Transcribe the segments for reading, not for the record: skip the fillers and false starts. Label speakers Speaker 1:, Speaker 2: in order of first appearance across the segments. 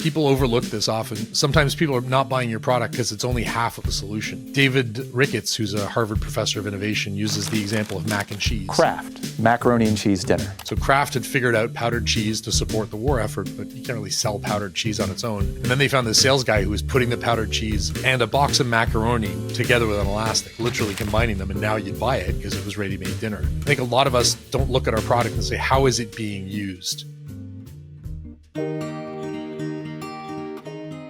Speaker 1: People overlook this often. Sometimes people are not buying your product because it's only half of the solution. David Ricketts, who's a Harvard professor of innovation, uses the example of mac and cheese.
Speaker 2: Kraft, macaroni and cheese dinner.
Speaker 1: So Kraft had figured out powdered cheese to support the war effort, but you can't really sell powdered cheese on its own. And then they found the sales guy who was putting the powdered cheese and a box of macaroni together with an elastic, literally combining them, and now you'd buy it because it was ready-made dinner. I think a lot of us don't look at our product and say, how is it being used?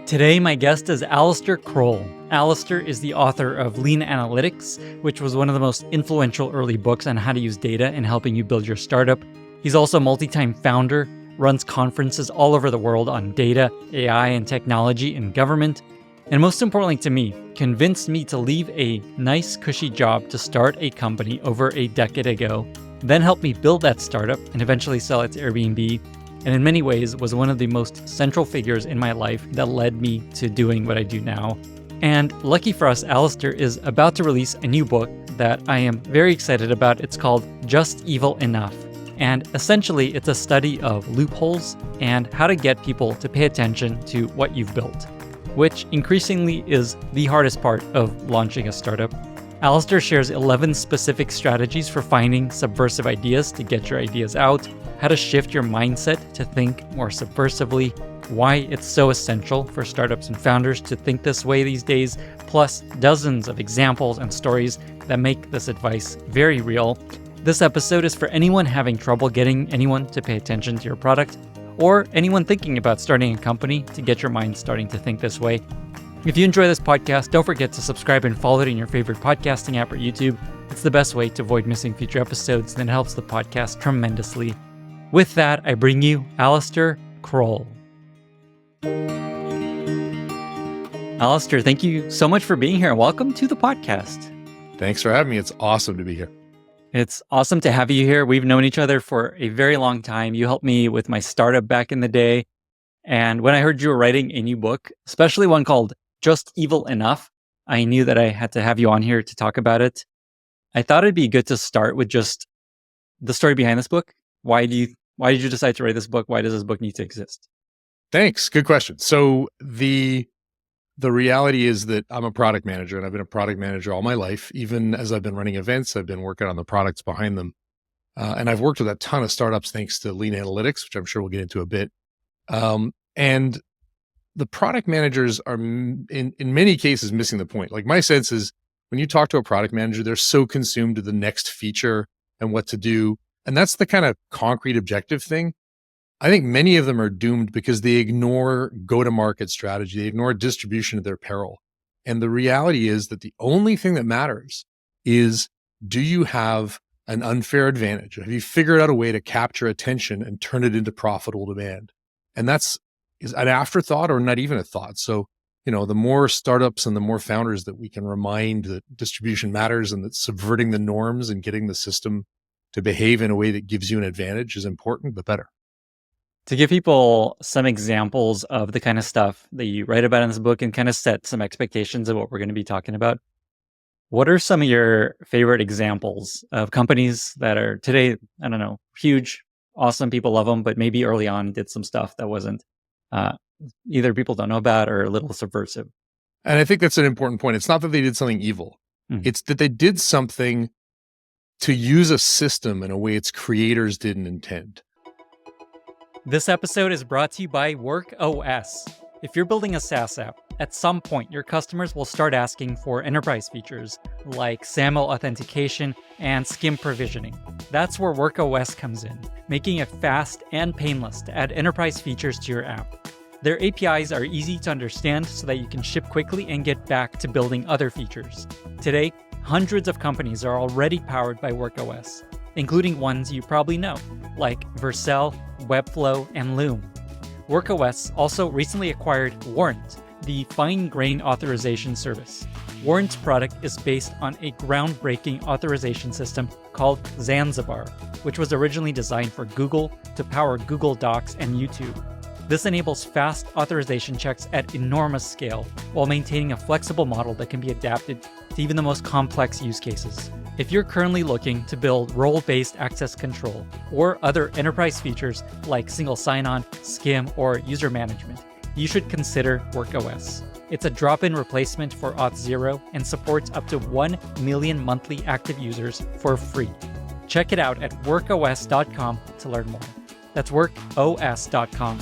Speaker 3: Today, my guest is Alistair Croll. Alistair is the author of Lean Analytics, which was one of the most influential early books on how to use data in helping you build your startup. He's also a multi-time founder, runs conferences all over the world on data, AI, and technology in government, and most importantly to me, convinced me to leave a nice, cushy job to start a company over a decade ago, then helped me build that startup and eventually sell it to Airbnb, and in many ways was one of the most central figures in my life that led me to doing what I do now. And lucky for us, Alistair is about to release a new book that I am very excited about. It's called Just Evil Enough. And essentially, it's a study of loopholes and how to get people to pay attention to what you've built, which increasingly is the hardest part of launching a startup. Alistair shares 11 specific strategies for finding subversive ideas to get your ideas out, how to shift your mindset to think more subversively, why it's so essential for startups and founders to think this way these days, plus dozens of examples and stories that make this advice very real. This episode is for anyone having trouble getting anyone to pay attention to your product, or anyone thinking about starting a company to get your mind starting to think this way. If you enjoy this podcast, don't forget to subscribe and follow it in your favorite podcasting app or YouTube. It's the best way to avoid missing future episodes, and it helps the podcast tremendously. With that, I bring you Alistair Croll. Alistair, thank you so much for being here. Welcome to the podcast.
Speaker 1: Thanks for having me. It's awesome to be here.
Speaker 3: It's awesome to have you here. We've known each other for a very long time. You helped me with my startup back in the day. And when I heard you were writing a new book, especially one called Just Evil Enough, I knew that I had to have you on here to talk about it. I thought it'd be good to start with just the story behind this book. Why did you decide to write this book? Why does this book need to exist?
Speaker 1: Thanks. Good question. So the reality is that I'm a product manager, and I've been a product manager all my life. Even as I've been running events, I've been working on the products behind them. And I've worked with a ton of startups thanks to Lean Analytics, which I'm sure we'll get into a bit. And the product managers are in many cases missing the point. Like, my sense is when you talk to a product manager, they're so consumed with the next feature and what to do. And that's the kind of concrete objective thing. I think many of them are doomed because they ignore go-to-market strategy. They ignore distribution at their peril. And the reality is that the only thing that matters is, do you have an unfair advantage? Have you figured out a way to capture attention and turn it into profitable demand? And that's is an afterthought or not even a thought. So, the more startups and the more founders that we can remind that distribution matters and that subverting the norms and getting the system to behave in a way that gives you an advantage is important, the better.
Speaker 3: To give people some examples of the kind of stuff that you write about in this book and kind of set some expectations of what we're going to be talking about, what are some of your favorite examples of companies that are today, I don't know, huge, awesome, people love them, but maybe early on did some stuff that wasn't either people don't know about or a little subversive?
Speaker 1: And I think that's an important point. It's not that they did something evil. Mm-hmm. It's that they did something to use a system in a way its creators didn't intend.
Speaker 3: This episode is brought to you by WorkOS. If you're building a SaaS app, at some point your customers will start asking for enterprise features like SAML authentication and skim provisioning. That's where WorkOS comes in, making it fast and painless to add enterprise features to your app. Their APIs are easy to understand so that you can ship quickly and get back to building other features. Today, hundreds of companies are already powered by WorkOS, including ones you probably know, like Vercel, Webflow, and Loom. WorkOS also recently acquired Warrant, the fine-grained authorization service. Warrant's product is based on a groundbreaking authorization system called Zanzibar, which was originally designed for Google to power Google Docs and YouTube. This enables fast authorization checks at enormous scale while maintaining a flexible model that can be adapted to even the most complex use cases. If you're currently looking to build role-based access control or other enterprise features like single sign-on, SCIM, or user management, you should consider WorkOS. It's a drop-in replacement for Auth0 and supports up to 1 million monthly active users for free. Check it out at workos.com to learn more. That's workos.com.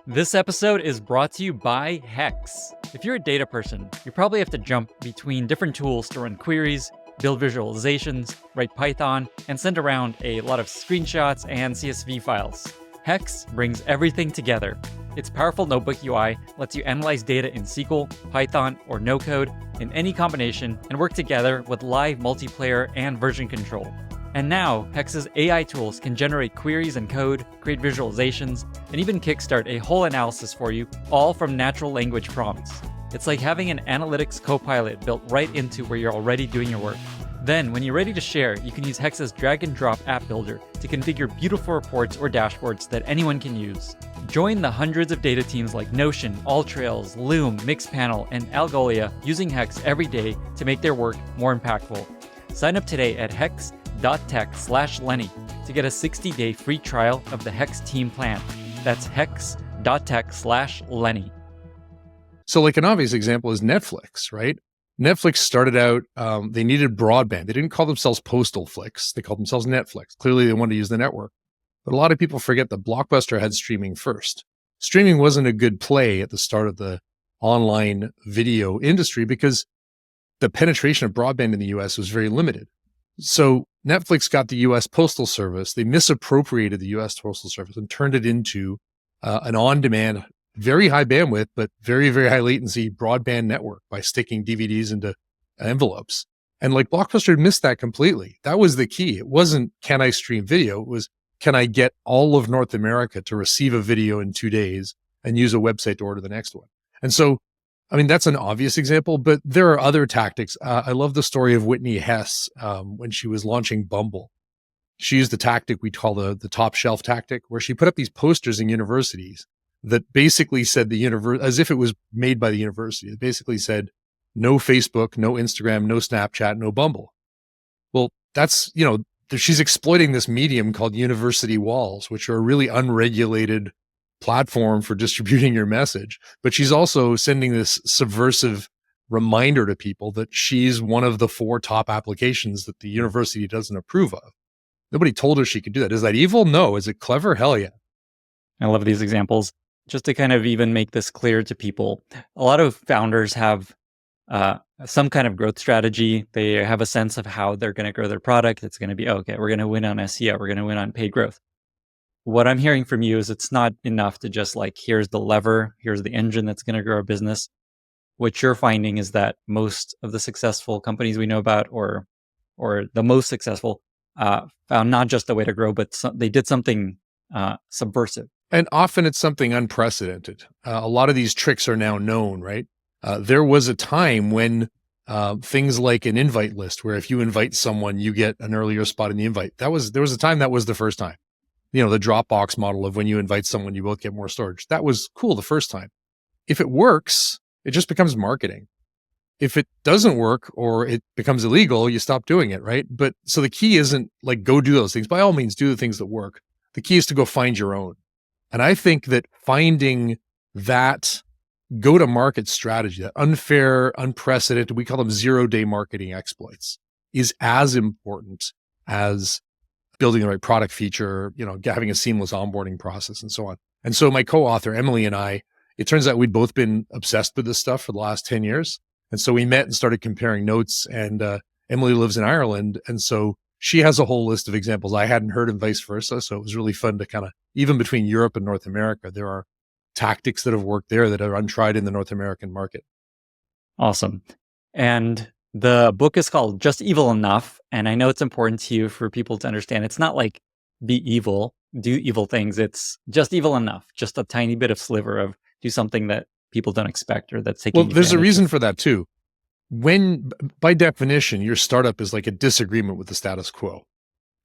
Speaker 3: This episode is brought to you by Hex. If you're a data person, you probably have to jump between different tools to run queries, build visualizations, write Python, and send around a lot of screenshots and CSV files. Hex brings everything together. Its powerful notebook UI lets you analyze data in SQL, Python, or no-code in any combination and work together with live multiplayer and version control. And now, Hex's AI tools can generate queries and code, create visualizations, and even kickstart a whole analysis for you, all from natural language prompts. It's like having an analytics copilot built right into where you're already doing your work. Then, when you're ready to share, you can use Hex's drag-and-drop app builder to configure beautiful reports or dashboards that anyone can use. Join the hundreds of data teams like Notion, AllTrails, Loom, Mixpanel, and Algolia using Hex every day to make their work more impactful. Sign up today at hex.tech/Lenny to get a 60-day free trial of the Hex team plan. That's hex.tech/Lenny.
Speaker 1: So like an obvious example is Netflix, right? Netflix started out, they needed broadband. They didn't call themselves Postal Flicks. They called themselves Netflix. Clearly they wanted to use the network. But a lot of people forget that Blockbuster had streaming first. Streaming wasn't a good play at the start of the online video industry because the penetration of broadband in the US was very limited. So Netflix got the US Postal Service. They misappropriated the US Postal Service and turned it into an on-demand, very high bandwidth, but very, very high latency broadband network by sticking DVDs into envelopes. And like Blockbuster missed that completely. That was the key. It wasn't, can I stream video? It was, can I get all of North America to receive a video in 2 days and use a website to order the next one? And so, I mean, that's an obvious example, but there are other tactics. I love the story of Whitney Hess when she was launching Bumble. She used the tactic we call the top shelf tactic, where she put up these posters in universities that basically said the university, as if it was made by the university. It basically said, no Facebook, no Instagram, no Snapchat, no Bumble. Well, that's, she's exploiting this medium called university walls, which are a really unregulated platform for distributing your message. But she's also sending this subversive reminder to people that she's one of the 4 top applications that the university doesn't approve of. Nobody told her she could do that. Is that evil? No. Is it clever? Hell yeah.
Speaker 3: I love these examples. Just to kind of even make this clear to people, a lot of founders have some kind of growth strategy. They have a sense of how they're going to grow their product. It's going to be, okay, we're going to win on SEO. We're going to win on paid growth. What I'm hearing from you is it's not enough to just like, here's the lever, here's the engine that's going to grow our business. What you're finding is that most of the successful companies we know about, or the most successful, found not just a way to grow, but they did something subversive.
Speaker 1: And often it's something unprecedented. A lot of these tricks are now known, right? There was a time when things like an invite list, where if you invite someone, you get an earlier spot in the invite. There was a time that was the first time. The Dropbox model of when you invite someone, you both get more storage. That was cool the first time. If it works, it just becomes marketing. If it doesn't work or it becomes illegal, you stop doing it, right? But so the key isn't like, go do those things. By all means, do the things that work. The key is to go find your own. And I think that finding that go-to-market strategy, that unfair, unprecedented, we call them 0-day marketing exploits, is as important as building the right product feature, having a seamless onboarding process and so on. And so my co-author, Emily, and I, it turns out we'd both been obsessed with this stuff for the last 10 years. And so we met and started comparing notes, and Emily lives in Ireland. And so she has a whole list of examples I hadn't heard and vice versa. So it was really fun to kind of, even between Europe and North America, there are tactics that have worked there that are untried in the North American market.
Speaker 3: Awesome. And the book is called Just Evil Enough. And I know it's important to you for people to understand. It's not like be evil, do evil things. It's just evil enough, just a tiny bit of sliver of do something that people don't expect or that's taking.
Speaker 1: Well, there's a reason for that too. When, by definition, your startup is like a disagreement with the status quo.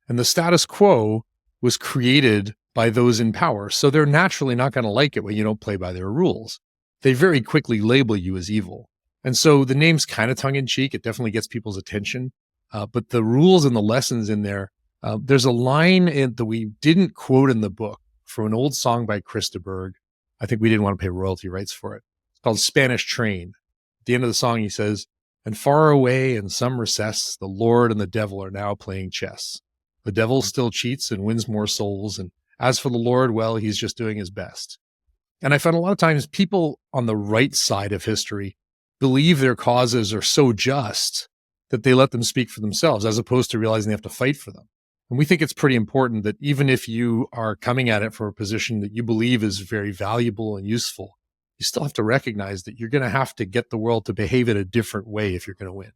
Speaker 1: And the status quo was created by those in power. So they're naturally not going to like it when you don't play by their rules. They very quickly label you as evil. And so the name's kind of tongue in cheek. It definitely gets people's attention. But the rules and the lessons in there, there's a line that we didn't quote in the book from an old song by Christaberg. I think we didn't want to pay royalty rights for it. It's called Spanish Train. At the end of the song, he says, "And far away in some recess, the Lord and the devil are now playing chess. The devil still cheats and wins more souls. And as for the Lord, well, he's just doing his best." And I found a lot of times people on the right side of history believe their causes are so just that they let them speak for themselves, as opposed to realizing they have to fight for them. And we think it's pretty important that even if you are coming at it from a position that you believe is very valuable and useful, you still have to recognize that you're going to have to get the world to behave in a different way if you're going to win.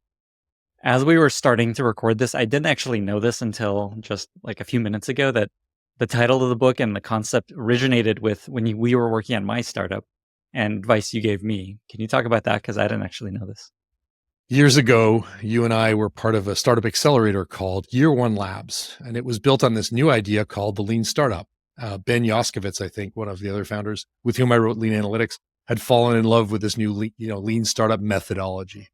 Speaker 3: As we were starting to record this, I didn't actually know this until just like a few minutes ago, that the title of the book and the concept originated with when we were working on my startup and advice you gave me. Can you talk about that? Because I didn't actually know this.
Speaker 1: Years ago, you and I were part of a startup accelerator called Year One Labs, and it was built on this new idea called the lean startup. Ben Yoskovitz, I think, one of the other founders with whom I wrote Lean Analytics, had fallen in love with this new lean startup methodology.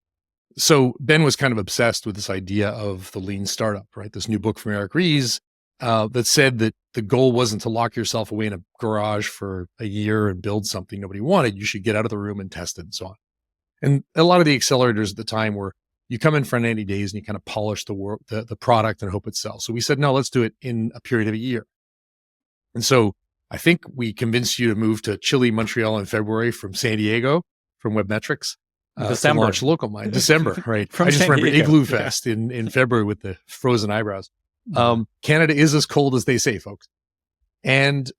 Speaker 1: So Ben was kind of obsessed with this idea of the lean startup, right? This new book from Eric Ries that said that the goal wasn't to lock yourself away in a garage for a year and build something nobody wanted. You should get out of the room and test it and so on. And a lot of the accelerators at the time were, you come in for 90 days and you kind of polish the product and hope it sells. So we said, no, let's do it in a period of a year. And so I think we convinced you to move to chilly Montreal in February from San Diego, from Webmetrics, to launch LocalMind. December, right? I just remember Igloo Fest in February with the frozen eyebrows. Canada is as cold as they say, folks. And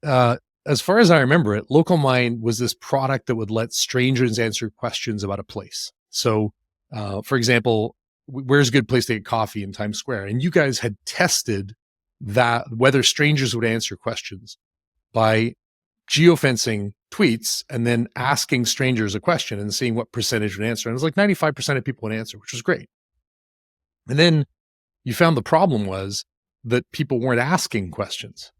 Speaker 1: as far as I remember it, LocalMind was this product that would let strangers answer questions about a place. So, for example, where's a good place to get coffee in Times Square? And you guys had tested that whether strangers would answer questions by geofencing tweets and then asking strangers a question and seeing what percentage would answer. And it was like 95% of people would answer, which was great. And then you found the problem was that people weren't asking questions.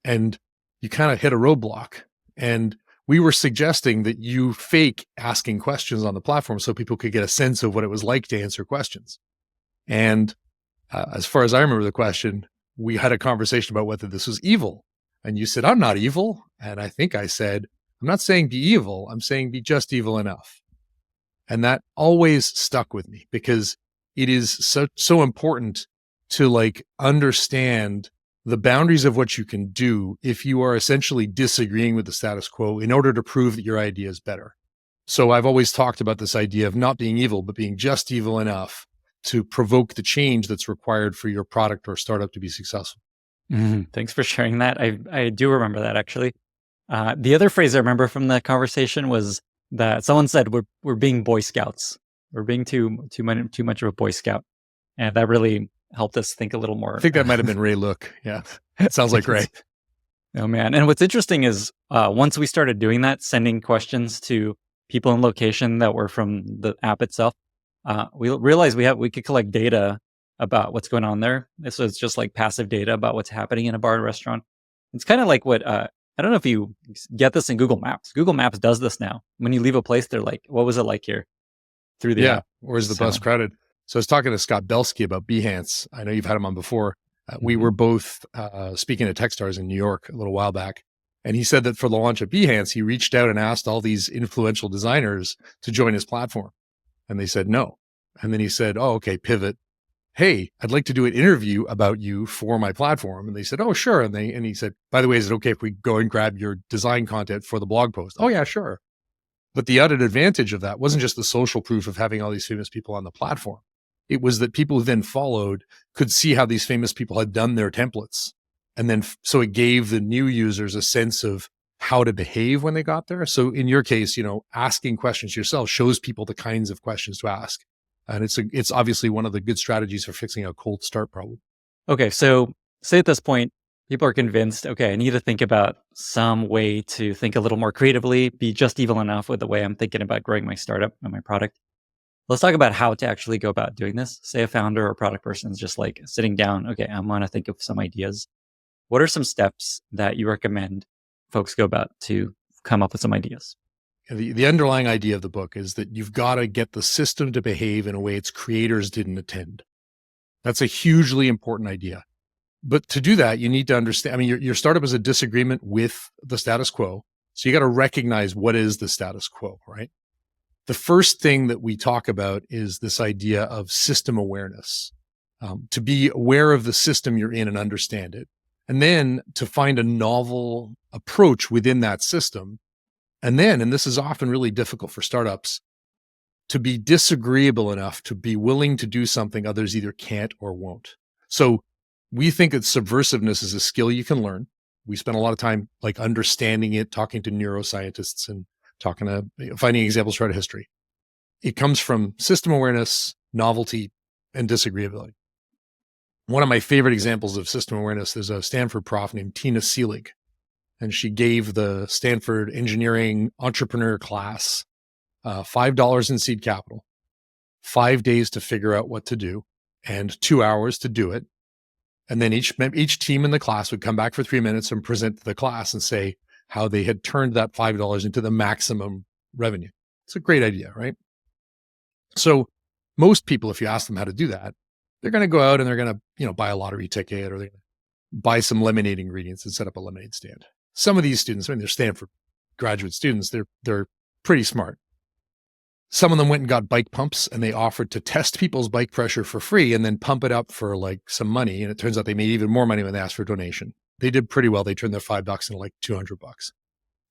Speaker 1: And you kind of hit a roadblock. And we were suggesting that you fake asking questions on the platform so people could get a sense of what it was like to answer questions. And as far as I remember the question, we had a conversation about whether this was evil. And you said, I'm not evil. And I think I said, I'm not saying be evil. I'm saying be just evil enough. And that always stuck with me because it is so important to understand the boundaries of what you can do if you are essentially disagreeing with the status quo in order to prove that your idea is better. So I've always talked about this idea of not being evil, but being just evil enough to provoke the change that's required for your product or startup to be successful.
Speaker 3: Thanks for sharing that. I do remember that actually. The other phrase I remember from that conversation was that someone said we're being Boy Scouts. We're being too much of a Boy Scout, and that really helped us think a little more.
Speaker 1: I think that might have been Ray Look. Yeah, it sounds like Ray.
Speaker 3: Oh man! And what's interesting is once we started doing that, sending questions to people in location that were from the app itself, we realized we could collect data about what's going on there. This was just like passive data about what's happening in a bar and restaurant. It's kind of like what I don't know if you get this in Google Maps. Google Maps does this now. When you leave a place, they're like, "What was it like here?" Through the app.
Speaker 1: Where's the bus crowded? So I was talking to Scott Belsky about Behance. I know you've had him on before. We were both speaking at Techstars in New York a little while back. And he said that for the launch of Behance, he reached out and asked all these influential designers to join his platform. And they said no. And then he said, oh, okay, pivot. Hey, I'd like to do an interview about you for my platform. And they said, oh, sure. And he said, by the way, is it okay if we go and grab your design content for the blog post? Oh, yeah, sure. But the added advantage of that wasn't just the social proof of having all these famous people on the platform. It was that people who then followed could see how these famous people had done their templates. And then, so it gave the new users a sense of how to behave when they got there. So in your case, asking questions yourself shows people the kinds of questions to ask. And it's obviously one of the good strategies for fixing a cold start problem.
Speaker 3: Okay. So say at this point, people are convinced, okay, I need to think about some way to think a little more creatively, be just evil enough with the way I'm thinking about growing my startup and my product. Let's talk about how to actually go about doing this. Say a founder or product person is just like sitting down, okay, I'm going to think of some ideas. What are some steps that you recommend folks go about to come up with some ideas?
Speaker 1: The underlying idea of the book is that you've got to get the system to behave in a way its creators didn't intend. That's a hugely important idea. But to do that, you need to understand, I mean, your startup is a disagreement with the status quo. So you got to recognize what is the status quo, right? The first thing that we talk about is this idea of system awareness, to be aware of the system you're in and understand it. And then to find a novel approach within that system. And then, and this is often really difficult for startups, to be disagreeable enough to be willing to do something others either can't or won't. So we think that subversiveness is a skill you can learn. We spend a lot of time like understanding it, talking to neuroscientists and finding examples throughout history. It comes from system awareness, novelty, and disagreeability. One of my favorite examples of system awareness, there's a Stanford prof named Tina Seelig, and she gave the Stanford engineering entrepreneur class $5 in seed capital, 5 days to figure out what to do, and 2 hours to do it. And then each team in the class would come back for 3 minutes and present to the class and say how they had turned that $5 into the maximum revenue. It's a great idea, right? So most people, if you ask them how to do that, they're going to go out and they're going to, buy a lottery ticket, or they're going to buy some lemonade ingredients and set up a lemonade stand. Some of these students, I mean, they're Stanford graduate students, they're pretty smart. Some of them went and got bike pumps, and they offered to test people's bike pressure for free and then pump it up for like some money. And it turns out they made even more money when they asked for a donation. They did pretty well. They turned their $5 into like $200.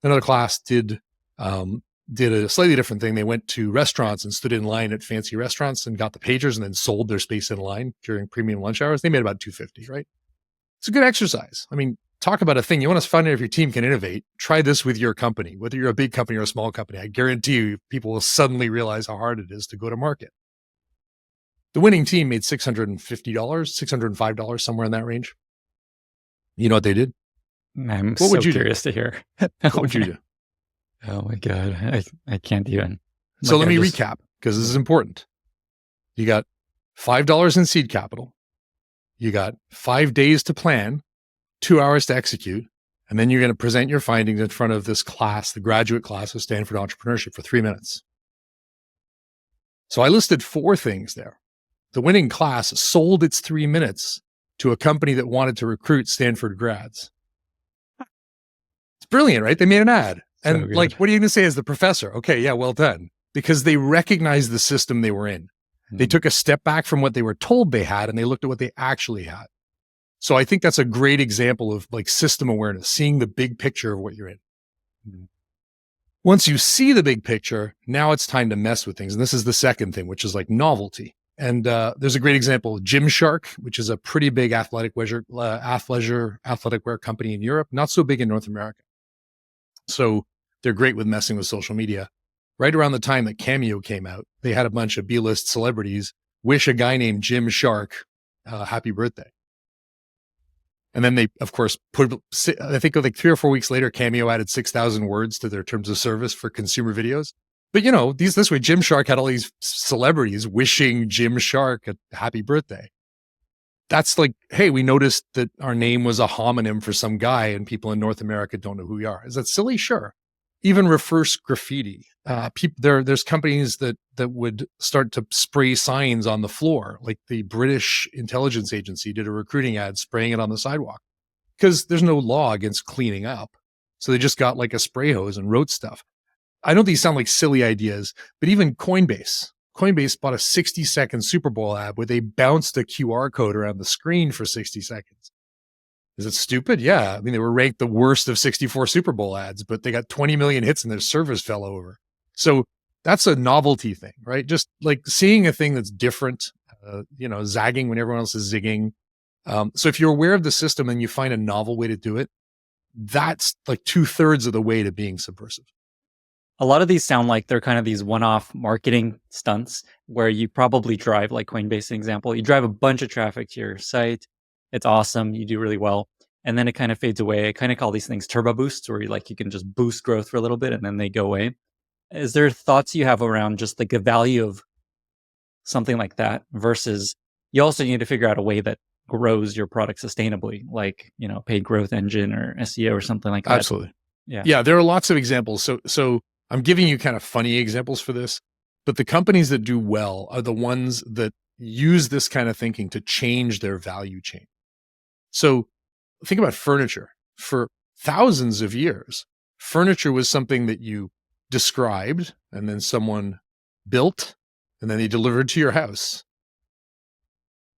Speaker 1: Another class did a slightly different thing. They went to restaurants and stood in line at fancy restaurants and got the pagers and then sold their space in line during premium lunch hours. They made about $250, right? It's a good exercise. I mean, talk about a thing. You want to find out if your team can innovate. Try this with your company, whether you're a big company or a small company. I guarantee you, people will suddenly realize how hard it is to go to market. The winning team made $650, $605, somewhere in that range. You know what they did?
Speaker 3: I'm so curious to hear.
Speaker 1: What would you do?
Speaker 3: Oh my God. I can't even.
Speaker 1: So let me recap, because this is important. You got $5 in seed capital. You got 5 days to plan, 2 hours to execute, and then you're going to present your findings in front of this class, the graduate class of Stanford Entrepreneurship, for 3 minutes. So I listed 4 things there. The winning class sold its 3 minutes to a company that wanted to recruit Stanford grads. It's brilliant, right? They made an ad. And what are you going to say as the professor? Okay, yeah, well done. Because they recognized the system they were in. They took a step back from what they were told they had, and they looked at what they actually had. So I think that's a great example of like system awareness, seeing the big picture of what you're in. Once you see the big picture, now it's time to mess with things. And this is the second thing, which is like novelty. And there's a great example, Gymshark, which is a pretty big athletic wear company in Europe, not so big in North America. So they're great with messing with social media. Right around the time that Cameo came out, they had a bunch of B-list celebrities wish a guy named Gymshark happy birthday. And then they, of course, I think like 3 or 4 weeks later, Cameo added 6,000 words to their terms of service for consumer videos. But this way, Gymshark had all these celebrities wishing Gymshark a happy birthday. That's like, hey, we noticed that our name was a homonym for some guy and people in North America don't know who we are. Is that silly? Sure. Even reverse graffiti. There's companies that would start to spray signs on the floor. Like the British intelligence agency did a recruiting ad spraying it on the sidewalk because there's no law against cleaning up. So they just got like a spray hose and wrote stuff. I know these sound like silly ideas, but even Coinbase bought a 60-second Super Bowl ad where they bounced a QR code around the screen for 60 seconds. Is it stupid? Yeah. I mean, they were ranked the worst of 64 Super Bowl ads, but they got 20 million hits and their servers fell over. So that's a novelty thing, right? Just like seeing a thing that's different, zagging when everyone else is zigging. So if you're aware of the system and you find a novel way to do it, that's like 2/3 of the way to being subversive.
Speaker 3: A lot of these sound like they're kind of these one-off marketing stunts where you probably drive, like Coinbase example, you drive a bunch of traffic to your site. It's awesome. You do really well. And then it kind of fades away. I kind of call these things turbo boosts where you can just boost growth for a little bit and then they go away. Is there thoughts you have around just like the value of something like that versus you also need to figure out a way that grows your product sustainably, like, paid growth engine or SEO or something like that?
Speaker 1: Absolutely. Yeah. There are lots of examples. So I'm giving you kind of funny examples for this, but the companies that do well are the ones that use this kind of thinking to change their value chain. So think about furniture. For thousands of years, furniture was something that you described and then someone built and then they delivered to your house.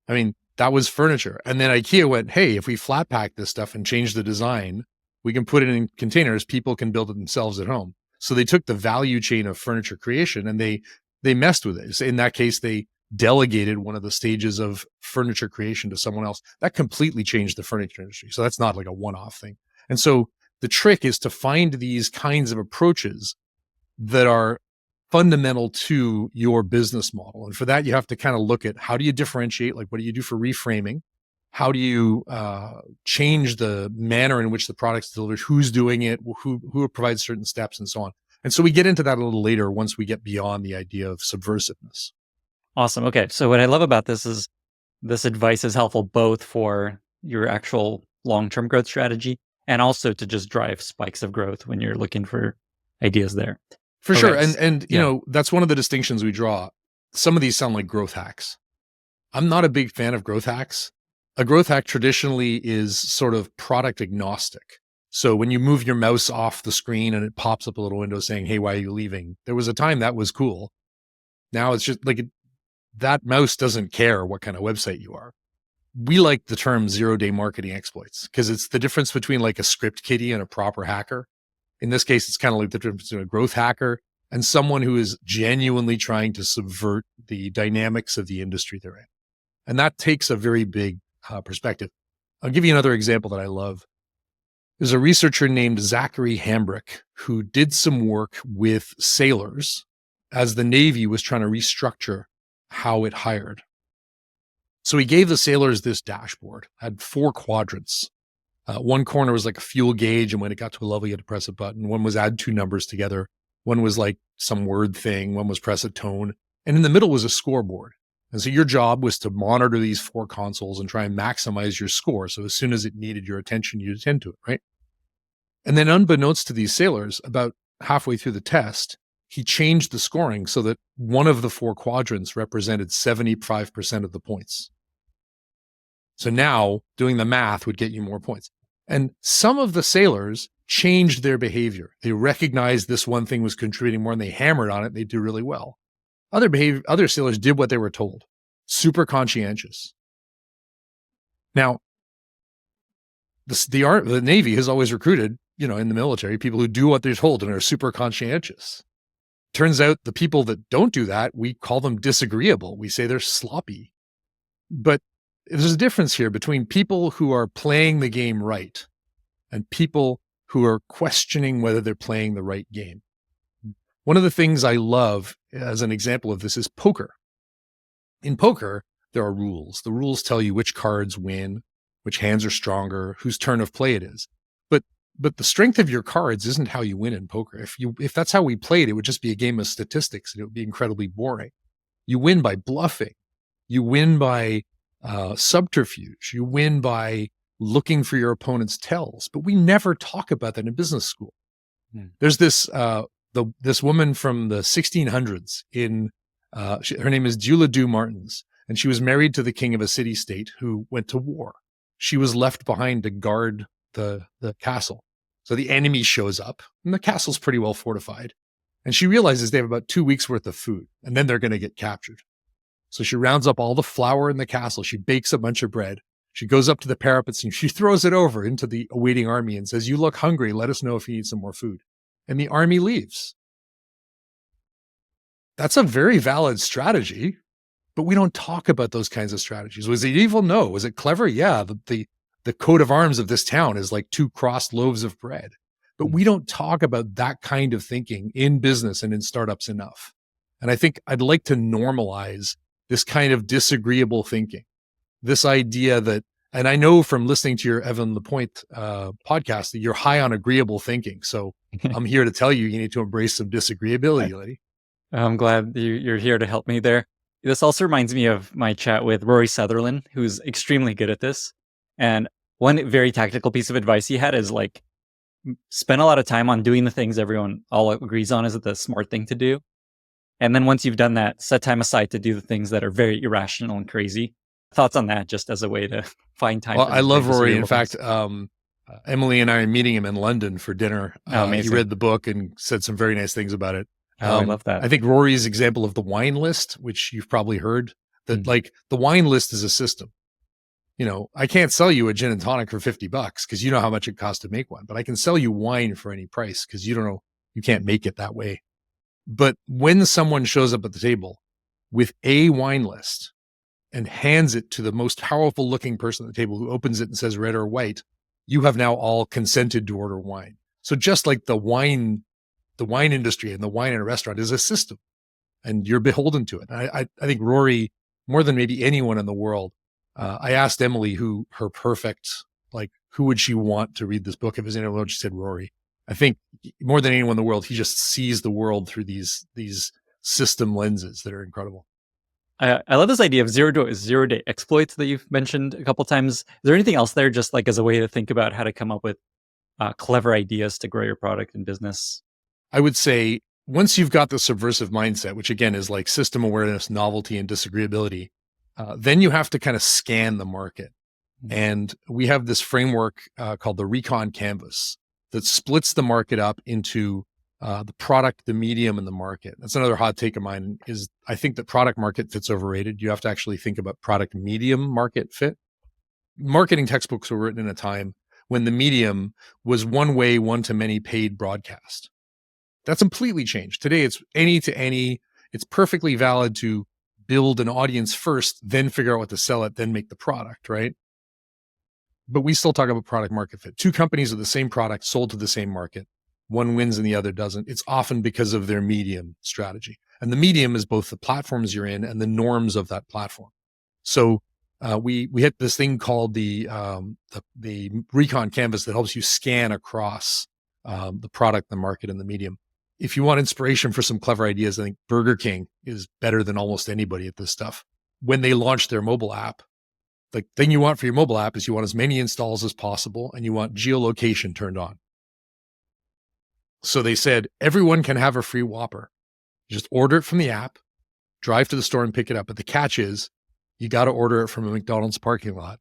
Speaker 1: I mean, that was furniture. And then IKEA went, hey, if we flat pack this stuff and change the design, we can put it in containers. People can build it themselves at home. So they took the value chain of furniture creation and they messed with it. So in that case, they delegated one of the stages of furniture creation to someone else. That completely changed the furniture industry. So that's not like a one-off thing. And so the trick is to find these kinds of approaches that are fundamental to your business model. And for that, you have to kind of look at how do you differentiate? Like, what do you do for reframing? How do you change the manner in which the product's delivered? Who's doing it? Who provides certain steps and so on? And so we get into that a little later once we get beyond the idea of subversiveness.
Speaker 3: Awesome. Okay. So what I love about this is this advice is helpful both for your actual long-term growth strategy and also to just drive spikes of growth when you're looking for ideas there.
Speaker 1: For
Speaker 3: Okay.
Speaker 1: sure. And you know, that's one of the distinctions we draw. Some of these sound like growth hacks. I'm not a big fan of growth hacks. A growth hack traditionally is sort of product agnostic. So when you move your mouse off the screen and it pops up a little window saying, hey, why are you leaving? There was a time that was cool. Now it's just like that mouse doesn't care what kind of website you are. We like the term 0-day marketing exploits because it's the difference between like a script kiddie and a proper hacker. In this case, it's kind of like the difference between a growth hacker and someone who is genuinely trying to subvert the dynamics of the industry they're in. And that takes a very big perspective. I'll give you another example that I love. There's a researcher named Zachary Hambrick who did some work with sailors as the Navy was trying to restructure how it hired. So he gave the sailors this dashboard, had 4 quadrants. One corner was like a fuel gauge, and when it got to a level, you had to press a button. One was add 2 numbers together. One was like some word thing. One was press a tone. And in the middle was a scoreboard. And so your job was to monitor these 4 consoles and try and maximize your score. So as soon as it needed your attention, you'd attend to it, right? And then unbeknownst to these sailors, about halfway through the test, he changed the scoring so that one of the 4 quadrants represented 75% of the points. So now doing the math would get you more points. And some of the sailors changed their behavior. They recognized this one thing was contributing more and they hammered on it. They do really well. Other sailors did what they were told. Super conscientious. Now, the Navy has always recruited, in the military, people who do what they're told and are super conscientious. Turns out the people that don't do that, we call them disagreeable. We say they're sloppy. But there's a difference here between people who are playing the game right and people who are questioning whether they're playing the right game. One of the things I love as an example of this is poker. In poker, there are rules. The rules tell you which cards win, which hands are stronger, whose turn of play it is. But the strength of your cards isn't how you win in poker. If that's how we played, it would just be a game of statistics and it would be incredibly boring. You win by bluffing. You win by subterfuge. You win by looking for your opponent's tells. But we never talk about that in business school. There's this this woman from the 1600s her name is Dula Du Martins, and she was married to the king of a city-state who went to war. She was left behind to guard the castle. So the enemy shows up, and the castle's pretty well fortified. And she realizes they have about 2 weeks worth of food, and then they're going to get captured. So she rounds up all the flour in the castle. She bakes a bunch of bread. She goes up to the parapets and she throws it over into the awaiting army and says, "You look hungry. Let us know if you need some more food." And the army leaves. That's a very valid strategy, but we don't talk about those kinds of strategies. Was it evil? No. Was it clever? Yeah. The coat of arms of this town is like 2 crossed loaves of bread. But we don't talk about that kind of thinking in business and in startups enough. And I think I'd like to normalize this kind of disagreeable thinking, this idea that, and I know from listening to your Evan Lapointe podcast that you're high on agreeable thinking. So I'm here to tell you need to embrace some disagreeability, Liddy.
Speaker 3: I'm glad you're here to help me there. This also reminds me of my chat with Rory Sutherland, who's extremely good at this. And one very tactical piece of advice he had is like, spend a lot of time on doing the things everyone all agrees on is the smart thing to do. And then once you've done that, set time aside to do the things that are very irrational and crazy. Thoughts on that, just as a way to find time
Speaker 1: Well,
Speaker 3: for
Speaker 1: I
Speaker 3: these very
Speaker 1: love Rory. In
Speaker 3: disagreeable things.
Speaker 1: fact, Emily and I are meeting him in London for dinner.
Speaker 3: Oh,
Speaker 1: He
Speaker 3: amazing.
Speaker 1: read the book and said some very nice things about it.
Speaker 3: Oh, I love that.
Speaker 1: I think Rory's example of the wine list, which you've probably heard, that
Speaker 3: Mm.
Speaker 1: like the wine list is a system. I can't sell you a gin and tonic for $50 because you know how much it costs to make one, but I can sell you wine for any price because you don't know, you can't make it that way. But when someone shows up at the table with a wine list and hands it to the most powerful looking person at the table who opens it and says red or white, you have now all consented to order wine. So just like the wine industry and the wine in a restaurant is a system and you're beholden to it. I think Rory, more than maybe anyone in the world, I asked Emily who her perfect, like, who would she want to read this book? If it was anyone else, she said Rory. I think more than anyone in the world, he just sees the world through these system lenses that are incredible.
Speaker 3: I love this idea of zero day exploits that you've mentioned a couple times. Is there anything else there, just like as a way to think about how to come up with clever ideas to grow your product and business?
Speaker 1: I would say once you've got the subversive mindset, which again is like system awareness, novelty, and disagreeability, then you have to kind of scan the market. And we have this framework called the Recon canvas that splits the market up into the product, the medium, and the market. That's another hot take of mine is I think that product market fit's overrated. You have to actually think about product medium market fit. Marketing textbooks were written in a time when the medium was one way, one to many paid broadcast. That's completely changed. Today, it's any to any. It's perfectly valid to build an audience first, then figure out what to sell it, then make the product, right? But we still talk about product market fit. Two companies of the same product sold to the same market. One wins and the other doesn't. It's often because of their medium strategy. And the medium is both the platforms you're in and the norms of that platform. So we hit this thing called the Recon canvas that helps you scan across the product, the market, and the medium. If you want inspiration for some clever ideas, I think Burger King is better than almost anybody at this stuff. When they launched their mobile app, the thing you want for your mobile app is you want as many installs as possible and you want geolocation turned on. So they said, everyone can have a free Whopper. You just order it from the app, drive to the store and pick it up. But the catch is you got to order it from a McDonald's parking lot.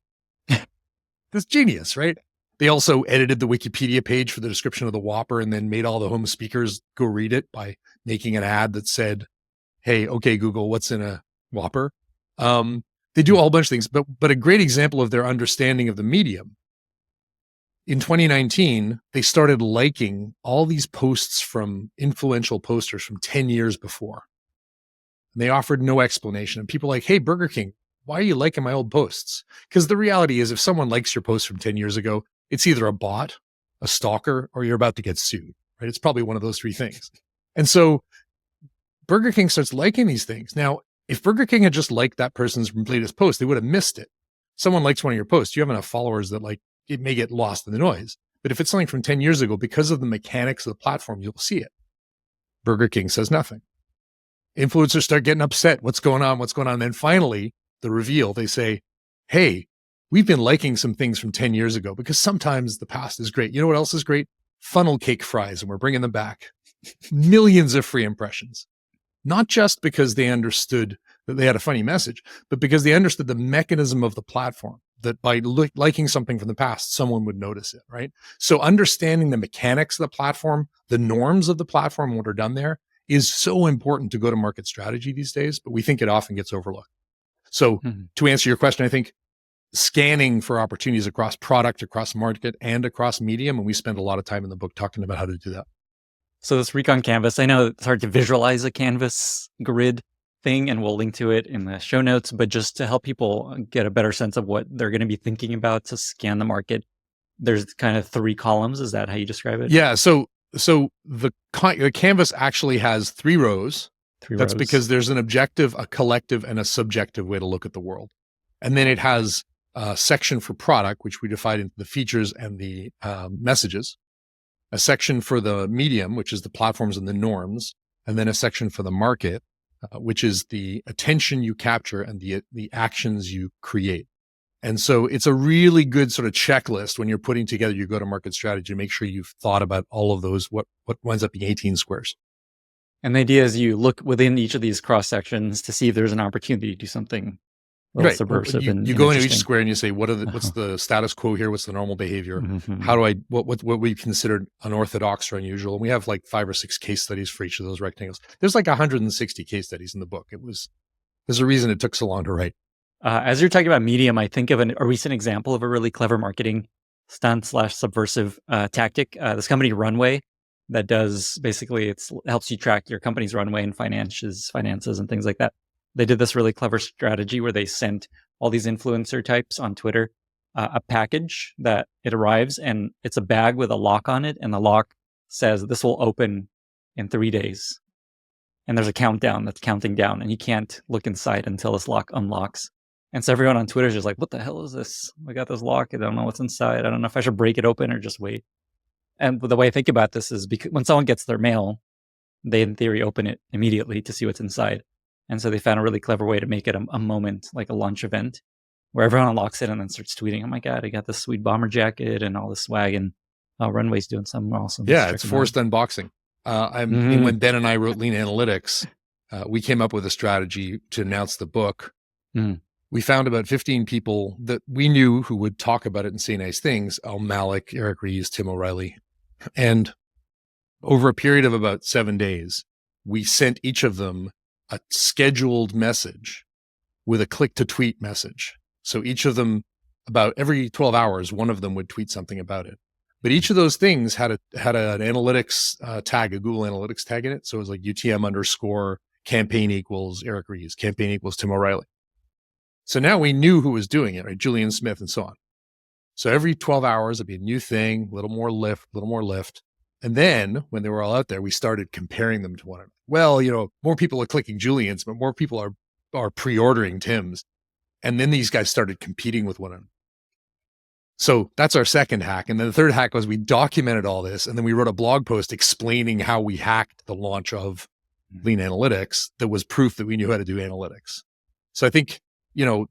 Speaker 1: That's genius, right? They also edited the Wikipedia page for the description of the Whopper and then made all the home speakers go read it by making an ad that said, hey, okay, Google, what's in a Whopper? They do a whole bunch of things, but a great example of their understanding of the medium. In 2019, they started liking all these posts from influential posters from 10 years before. And they offered no explanation. And people are like, hey, Burger King, why are you liking my old posts? Because the reality is if someone likes your post from 10 years ago, it's either a bot, a stalker, or you're about to get sued, right? It's probably one of those three things. And so Burger King starts liking these things. Now, if Burger King had just liked that person's latest post, they would have missed it. Someone likes one of your posts, you have enough followers that like it may get lost in the noise. But if it's something from 10 years ago, because of the mechanics of the platform, you'll see it. Burger King says nothing. Influencers start getting upset. What's going on? What's going on? And then finally, the reveal, they say, hey, we've been liking some things from 10 years ago because sometimes the past is great. You know what else is great? Funnel cake fries, and we're bringing them back. Millions of free impressions. Not just because they understood that they had a funny message, but because they understood the mechanism of the platform, that by liking something from the past, someone would notice it, right? So understanding the mechanics of the platform, the norms of the platform, what are done there is so important to go-to-market strategy these days, but we think it often gets overlooked. So to answer your question, I think scanning for opportunities across product, across market, and across medium, and we spend a lot of time in the book talking about how to do that.
Speaker 3: So this Recon canvas, I know it's hard to visualize a canvas grid thing, and we'll link to it in the show notes, but just to help people get a better sense of what they're going to be thinking about to scan the market, there's kind of 3 columns. Is that how you describe it?
Speaker 1: Yeah. So the canvas actually has 3 rows.
Speaker 3: 3
Speaker 1: That's
Speaker 3: rows.
Speaker 1: because there's an objective, a collective, and a subjective way to look at the world. And then it has a section for product, which we divide into the features and the messages, a section for the medium, which is the platforms and the norms, and then a section for the market, which is the attention you capture and the actions you create. And so it's a really good sort of checklist when you're putting together your go-to-market strategy to make sure you've thought about all of those, what winds up being 18 squares.
Speaker 3: And the idea is you look within each of these cross sections to see if there's an opportunity to do something little
Speaker 1: Right.
Speaker 3: subversive and
Speaker 1: You go into each
Speaker 3: interesting.
Speaker 1: square and you say, what's the status quo here? What's the normal behavior?
Speaker 3: Mhm.
Speaker 1: How do what we considered unorthodox or unusual? And we have like 5 or 6 case studies for each of those rectangles. There's like 160 case studies in the book. There's a reason it took so long to write.
Speaker 3: As you're talking about Medium, I think of a recent example of a really clever marketing stunt / subversive tactic. This company Runway that does basically helps you track your company's runway and finances and things like that. They did this really clever strategy where they sent all these influencer types on Twitter a package that it arrives, and it's a bag with a lock on it, and the lock says this will open in 3 days. And there's a countdown that's counting down, and you can't look inside until this lock unlocks. And so everyone on Twitter is just like, what the hell is this? I got this lock. I don't know what's inside. I don't know if I should break it open or just wait. And the way I think about this is because when someone gets their mail, they in theory open it immediately to see what's inside. And so they found a really clever way to make it a moment, like a launch event, where everyone unlocks it and then starts tweeting, oh my God, I got this sweet bomber jacket and all this swag, and Runway's doing something awesome.
Speaker 1: Yeah, it's forced unboxing. And when Ben and I wrote Lean Analytics, we came up with a strategy to announce the book. We found about 15 people that we knew who would talk about it and say nice things. Al Malik, Eric Ries, Tim O'Reilly. And over a period of about 7 days, we sent each of them a scheduled message with a click to tweet message. So each of them, about every 12 hours, one of them would tweet something about it. But each of those things had an analytics tag, a Google Analytics tag in it. So it was like UTM_ campaign equals Eric Ries, campaign equals Tim O'Reilly. So now we knew who was doing it, right? Julian Smith and so on. So every 12 hours, it'd be a new thing, a little more lift. And then when they were all out there, we started comparing them to one another. Well, more people are clicking Julian's, but more people are pre-ordering Tim's. And then these guys started competing with one another. So that's our second hack. And then the third hack was we documented all this. And then we wrote a blog post explaining how we hacked the launch of Lean Analytics that was proof that we knew how to do analytics. So I think,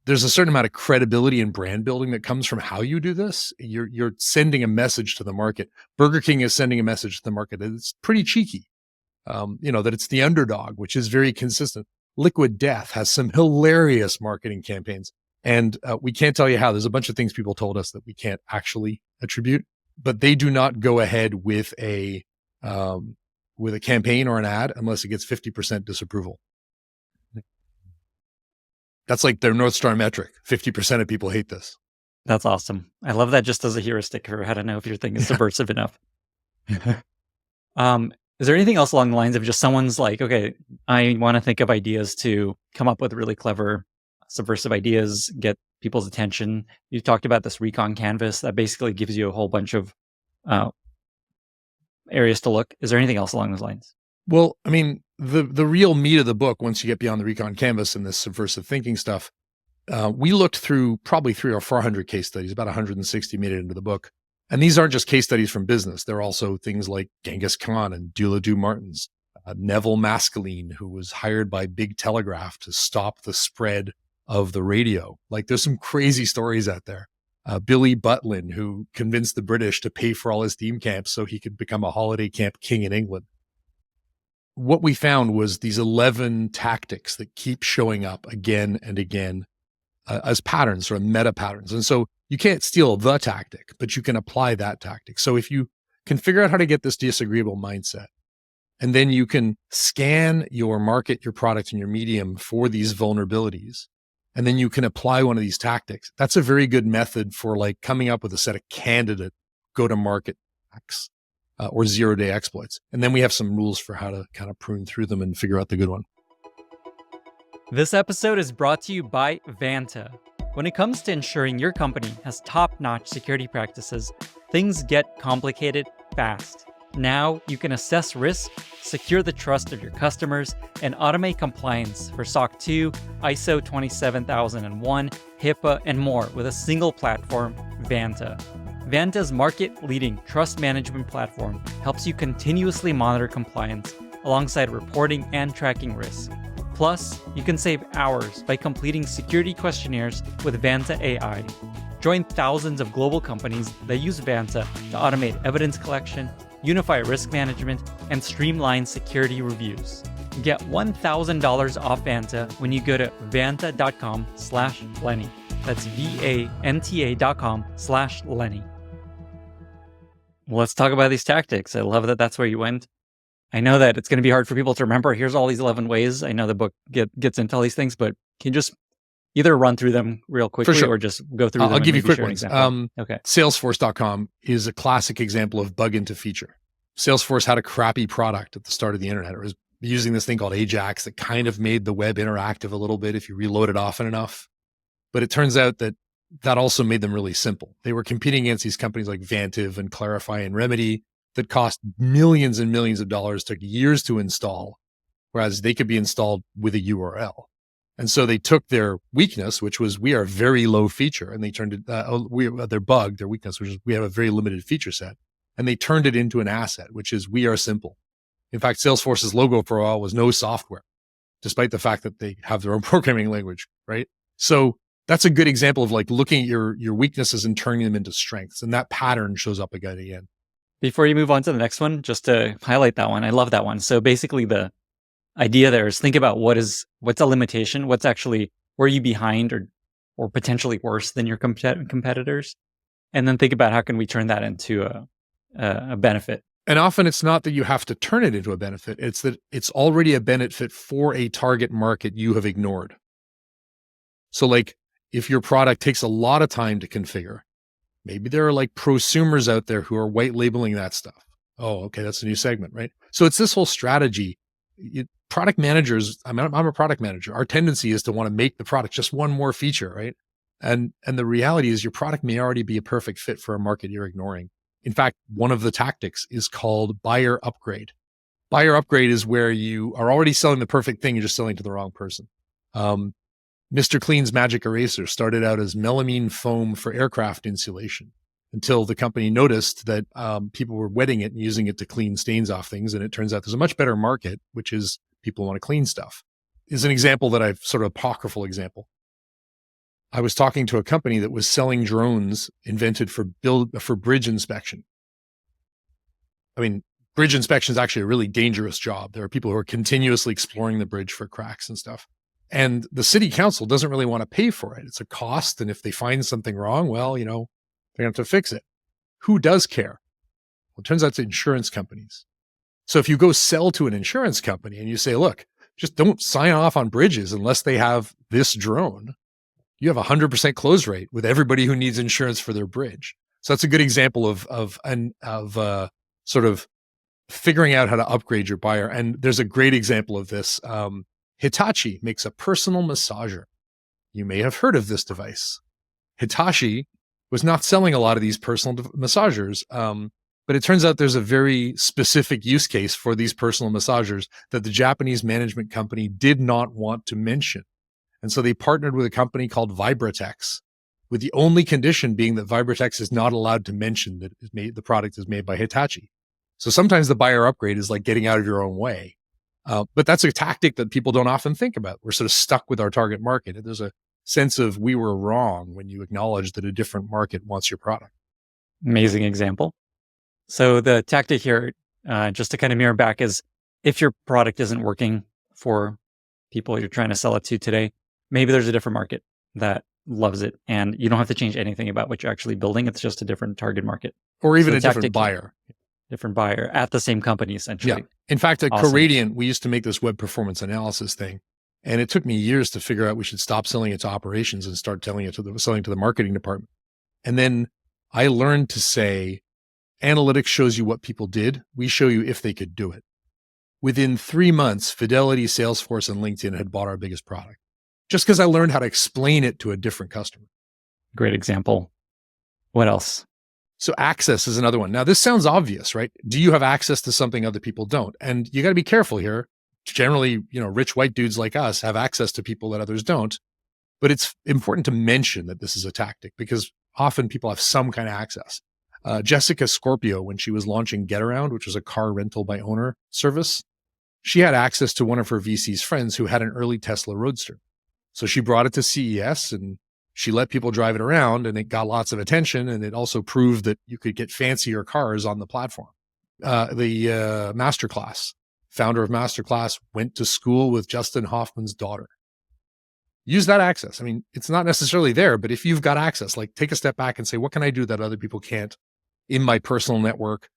Speaker 1: there's a certain amount of credibility and brand building that comes from how you do this. You're sending a message to the market. Burger King is sending a message to the market. It's pretty cheeky, that it's the underdog, which is very consistent. Liquid Death has some hilarious marketing campaigns. And we can't tell you how. There's a bunch of things people told us that we can't actually attribute, but they do not go ahead with a campaign or an ad unless it gets 50% disapproval. That's like their North Star metric. 50% of people hate this.
Speaker 3: That's awesome. I love that just as a heuristic for how to know if your thing is subversive enough. Is there anything else along the lines of just someone's like, okay, I want to think of ideas to come up with really clever subversive ideas, get people's attention. You talked about this Recon canvas that basically gives you a whole bunch of areas to look. Is there anything else along those lines?
Speaker 1: Well, I mean, the real meat of the book, once you get beyond the Recon canvas and this subversive thinking stuff, we looked through probably 300 or 400 case studies, about 160 made it into the book. And these aren't just case studies from business. They're also things like Genghis Khan and Duladu Martins, Neville Maskelyne, who was hired by Big Telegraph to stop the spread of the radio. Like there's some crazy stories out there. Billy Butlin, who convinced the British to pay for all his theme camps so he could become a holiday camp king in England. What we found was these 11 tactics that keep showing up again and again as patterns or meta patterns. And so you can't steal the tactic, but you can apply that tactic. So if you can figure out how to get this disagreeable mindset, and then you can scan your market, your product, and your medium for these vulnerabilities, and then you can apply one of these tactics, that's a very good method for like coming up with a set of candidate go-to-market hacks or zero-day exploits. And then we have some rules for how to kind of prune through them and figure out the good one.
Speaker 3: This episode is brought to you by Vanta. When it comes to ensuring your company has top-notch security practices, things get complicated fast. Now you can assess risk, secure the trust of your customers, and automate compliance for SOC 2, ISO 27001, HIPAA, and more with a single platform, Vanta. Vanta's market-leading trust management platform helps you continuously monitor compliance alongside reporting and tracking risk. Plus, you can save hours by completing security questionnaires with Vanta AI. Join thousands of global companies that use Vanta to automate evidence collection, unify risk management, and streamline security reviews. Get $1,000 off Vanta when you go to vanta.com/Lenny. That's VANTA.com/Lenny. Let's talk about these tactics. I love that that's where you went. I know that it's going to be hard for people to remember. Here's all these 11 ways. I know the book gets into all these things, but can you just either run through them real quickly or just go through them?
Speaker 1: I'll give you quick ones.
Speaker 3: Okay.
Speaker 1: Salesforce.com is a classic example of bug into feature. Salesforce had a crappy product at the start of the internet. It was using this thing called Ajax that kind of made the web interactive a little bit if you reload it often enough. But it turns out that also made them really simple. They were competing against these companies like Vantiv and Clarify and Remedy that cost millions and millions of dollars, took years to install, whereas they could be installed with a URL. And so they took their weakness, which was we are very low feature, and they turned it, their bug, their weakness, which is we have a very limited feature set, and they turned it into an asset, which is we are simple. In fact, Salesforce's logo for a while was no software, despite the fact that they have their own programming language, right? So that's a good example of like looking at your weaknesses and turning them into strengths. And that pattern shows up again and again.
Speaker 3: Before you move on to the next one, just to highlight that one, I love that one. So basically the idea there is think about what's a limitation, what's actually, where are you behind or potentially worse than your competitors? And then think about how can we turn that into a benefit.
Speaker 1: And often it's not that you have to turn it into a benefit. It's that it's already a benefit for a target market you have ignored. So like if your product takes a lot of time to configure, maybe there are like prosumers out there who are white labeling that stuff. Oh, okay. That's a new segment, right? So it's this whole strategy. Product managers, I'm a product manager. Our tendency is to want to make the product just one more feature, right? And the reality is your product may already be a perfect fit for a market you're ignoring. In fact, one of the tactics is called buyer upgrade. Buyer upgrade is where you are already selling the perfect thing, you're just selling to the wrong person. Mr. Clean's Magic Eraser started out as melamine foam for aircraft insulation until the company noticed that people were wetting it and using it to clean stains off things. And it turns out there's a much better market, which is people want to clean stuff. Is an example that I've sort of apocryphal example. I was talking to a company that was selling drones invented for bridge inspection. I mean, bridge inspection is actually a really dangerous job. There are people who are continuously exploring the bridge for cracks and stuff. And the city council doesn't really want to pay for it. It's a cost. And if they find something wrong, well, they're going to have to fix it. Who does care? Well, it turns out it's insurance companies. So if you go sell to an insurance company and you say, look, just don't sign off on bridges unless they have this drone, you have 100% close rate with everybody who needs insurance for their bridge. So that's a good example of sort of figuring out how to upgrade your buyer. And there's a great example of this. Hitachi makes a personal massager. You may have heard of this device. Hitachi was not selling a lot of these personal massagers, but it turns out there's a very specific use case for these personal massagers that the Japanese management company did not want to mention. And so they partnered with a company called Vibratex, with the only condition being that Vibratex is not allowed to mention that the product is made by Hitachi. So sometimes the buyer upgrade is like getting out of your own way. But that's a tactic that people don't often think about. We're sort of stuck with our target market. There's a sense of we were wrong when you acknowledge that a different market wants your product.
Speaker 3: Amazing example. So the tactic here, just to kind of mirror back, is if your product isn't working for people you're trying to sell it to today, maybe there's a different market that loves it and you don't have to change anything about what you're actually building. It's just a different target market.
Speaker 1: Or even a different buyer.
Speaker 3: Different buyer at the same company, essentially.
Speaker 1: Yeah. In fact, at Coradiant, we used to make this web performance analysis thing. And it took me years to figure out we should stop selling it to operations and start selling to the marketing department. And then I learned to say, analytics shows you what people did. We show you if they could do it. Within 3 months, Fidelity, Salesforce, and LinkedIn had bought our biggest product. Just because I learned how to explain it to a different customer.
Speaker 3: Great example. What else?
Speaker 1: So access is another one. Now, this sounds obvious, right? Do you have access to something other people don't? And you got to be careful here. Generally, rich white dudes like us have access to people that others don't. But it's important to mention that this is a tactic because often people have some kind of access. Jessica Scorpio, when she was launching GetAround, which was a car rental by owner service, she had access to one of her VC's friends who had an early Tesla Roadster. So she brought it to CES and she let people drive it around and it got lots of attention. And it also proved that you could get fancier cars on the platform. The masterclass founder of Masterclass, went to school with Justin Hoffman's daughter. Use that access. I mean, it's not necessarily there, but if you've got access, like take a step back and say, what can I do that other people can't in my personal network?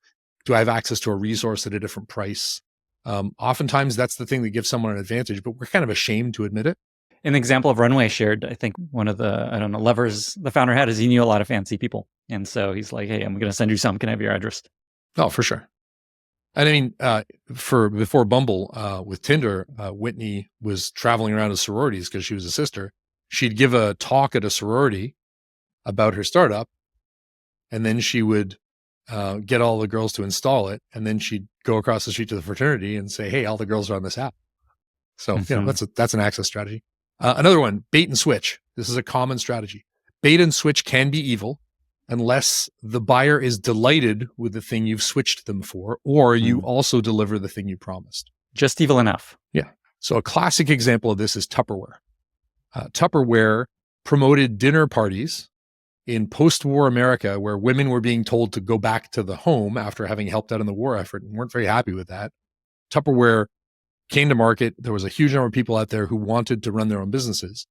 Speaker 1: Do I have access to a resource at a different price? Oftentimes that's the thing that gives someone an advantage, but we're kind of ashamed to admit it.
Speaker 3: An example of Runway shared, I think one of the, I don't know, levers the founder had is he knew a lot of fancy people. And so he's like, hey, I'm going to send you some. Can I have your address?
Speaker 1: Oh, for sure. And I mean, before Bumble, with Tinder, Whitney was traveling around to sororities because she was a sister. She'd give a talk at a sorority about her startup, and then she would get all the girls to install it, and then she'd go across the street to the fraternity and say, "Hey, all the girls are on this app." So that's an access strategy. Another one, bait and switch. This is a common strategy. Bait and switch can be evil unless the buyer is delighted with the thing you've switched them for, or you also deliver the thing you promised.
Speaker 3: Just evil enough.
Speaker 1: Yeah. So a classic example of this is Tupperware. Tupperware promoted dinner parties in post-war America where women were being told to go back to the home after having helped out in the war effort and weren't very happy with that. Tupperware came to market. There was a huge number of people out there who wanted to run their own businesses.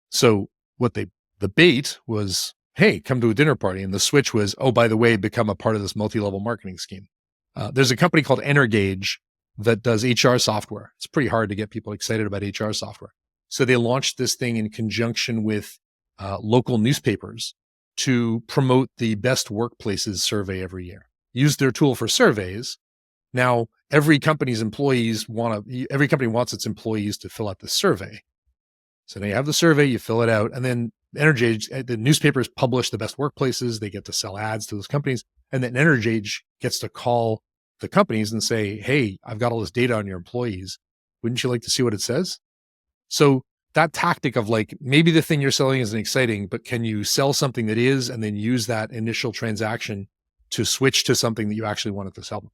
Speaker 1: So the bait was, hey, come to a dinner party. And the switch was, oh, by the way, become a part of this multi-level marketing scheme. There's a company called Energage that does HR software. It's pretty hard to get people excited about HR software. So they launched this thing in conjunction with local newspapers to promote the best workplaces survey every year. Use their tool for surveys. Now, every company wants its employees to fill out the survey. So now you have the survey, you fill it out, and then Energage, the newspapers publish the best workplaces. They get to sell ads to those companies. And then Energage gets to call the companies and say, hey, I've got all this data on your employees. Wouldn't you like to see what it says? So that tactic of like, maybe the thing you're selling isn't exciting, but can you sell something that is, and then use that initial transaction to switch to something that you actually wanted to sell them?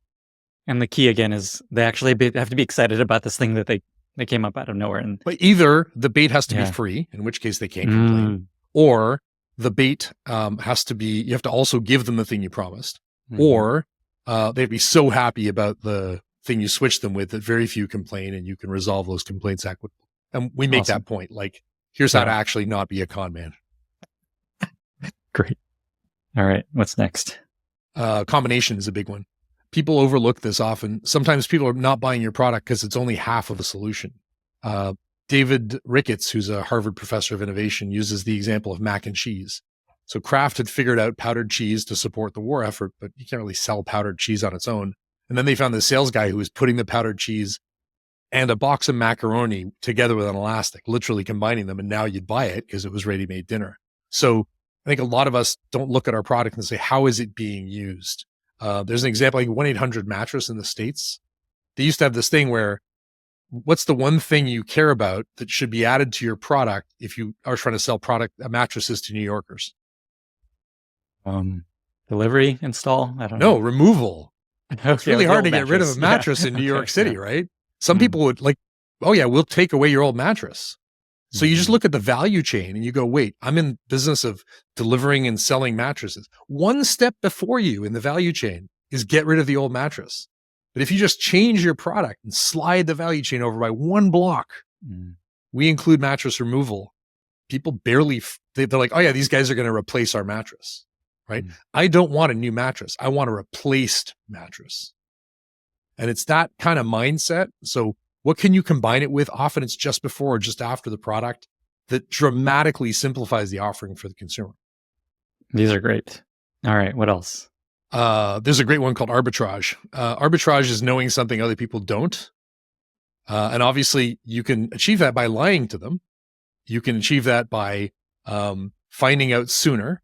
Speaker 3: And the key again is they actually have to be excited about this thing that they came up out of nowhere. But
Speaker 1: either the bait has to be free, in which case they can't complain, or the bait has to be, you have to also give them the thing you promised, or they'd be so happy about the thing you switched them with that very few complain, and you can resolve those complaints equitably. And we make that point, like, here's how to actually not be a con man.
Speaker 3: Great. All right. What's next?
Speaker 1: Combination is a big one. People overlook this often. Sometimes people are not buying your product because it's only half of a solution. David Ricketts, who's a Harvard professor of innovation, uses the example of mac and cheese. So Kraft had figured out powdered cheese to support the war effort, but you can't really sell powdered cheese on its own. And then they found the sales guy who was putting the powdered cheese and a box of macaroni together with an elastic, literally combining them. And now you'd buy it because it was ready-made dinner. So I think a lot of us don't look at our product and say, how is it being used? There's an example like 1-800 mattress in the States. They used to have this thing where, what's the one thing you care about that should be added to your product if you are trying to sell mattresses to New Yorkers?
Speaker 3: Delivery, install? I don't know.
Speaker 1: No, removal. It's really hard to get rid of a mattress in New York City, right? Some people would like, oh yeah, we'll take away your old mattress. So you just look at the value chain and you go, wait, I'm in business of delivering and selling mattresses. One step before you in the value chain is get rid of the old mattress. But if you just change your product and slide the value chain over by one block, we include mattress removal. People barely, they're like, oh yeah, these guys are going to replace our mattress, right? I don't want a new mattress. I want a replaced mattress. And it's that kind of mindset. So what can you combine it with? Often it's just before or just after the product that dramatically simplifies the offering for the consumer.
Speaker 3: These are great. All right. What else?
Speaker 1: There's a great one called arbitrage. Arbitrage is knowing something other people don't. And obviously you can achieve that by lying to them. You can achieve that by finding out sooner.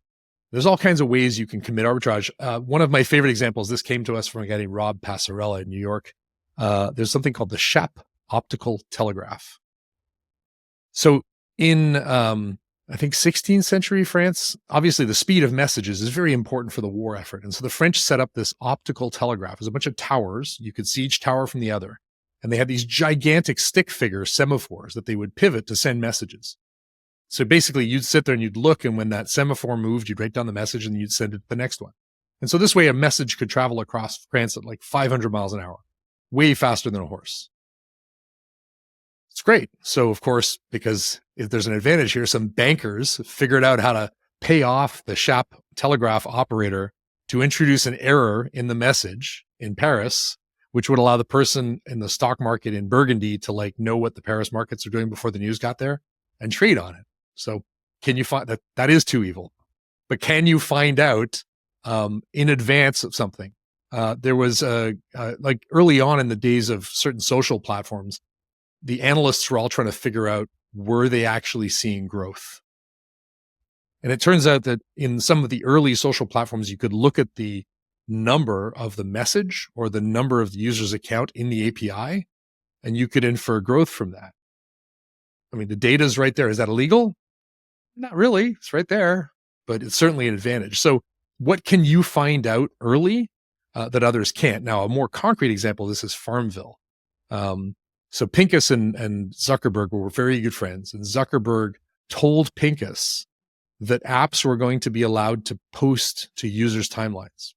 Speaker 1: There's all kinds of ways you can commit arbitrage. One of my favorite examples, this came to us from a guy named Rob Passarella in New York. There's something called the Shap optical telegraph. So in, I think 16th century France, obviously the speed of messages is very important for the war effort. And so the French set up this optical telegraph. There's a bunch of towers. You could see each tower from the other. And they had these gigantic stick figure semaphores that they would pivot to send messages. So basically you'd sit there and you'd look, and when that semaphore moved, you'd write down the message and you'd send it to the next one. And so this way a message could travel across France at like 500 miles an hour. way faster than a horse. It's great. So, of course, because if there's an advantage here, some bankers figured out how to pay off the Shap telegraph operator to introduce an error in the message in Paris, which would allow the person in the stock market in Burgundy to like know what the Paris markets are doing before the news got there and trade on it. So can you find that? That is too evil, but can you find out in advance of something? There was like early on in the days of certain social platforms, the analysts were all trying to figure out, were they actually seeing growth? And it turns out that in some of the early social platforms, you could look at the number of the message or the number of the user's account in the API, and you could infer growth from that. I mean, the data is right there. Is that illegal? Not really. It's right there, but it's certainly an advantage. So what can you find out early that others can't? Now, a more concrete example of this is Farmville. So Pincus and Zuckerberg were very good friends, and Zuckerberg told Pincus that apps were going to be allowed to post to users' timelines.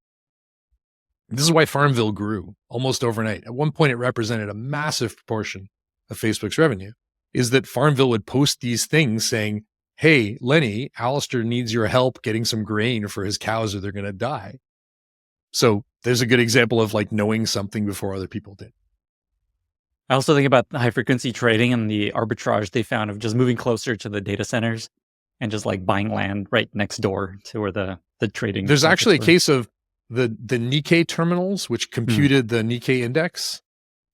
Speaker 1: This is why Farmville grew almost overnight. At one point, it represented a massive proportion of Facebook's revenue, is that Farmville would post these things saying, hey, Lenny, Alistair needs your help getting some grain for his cows or they're going to die. So there's a good example of like knowing something before other people did.
Speaker 3: I also think about the high frequency trading and the arbitrage they found of just moving closer to the data centers and just like buying land right next door to where the trading.
Speaker 1: There's actually a case of the Nikkei terminals, which computed the Nikkei index.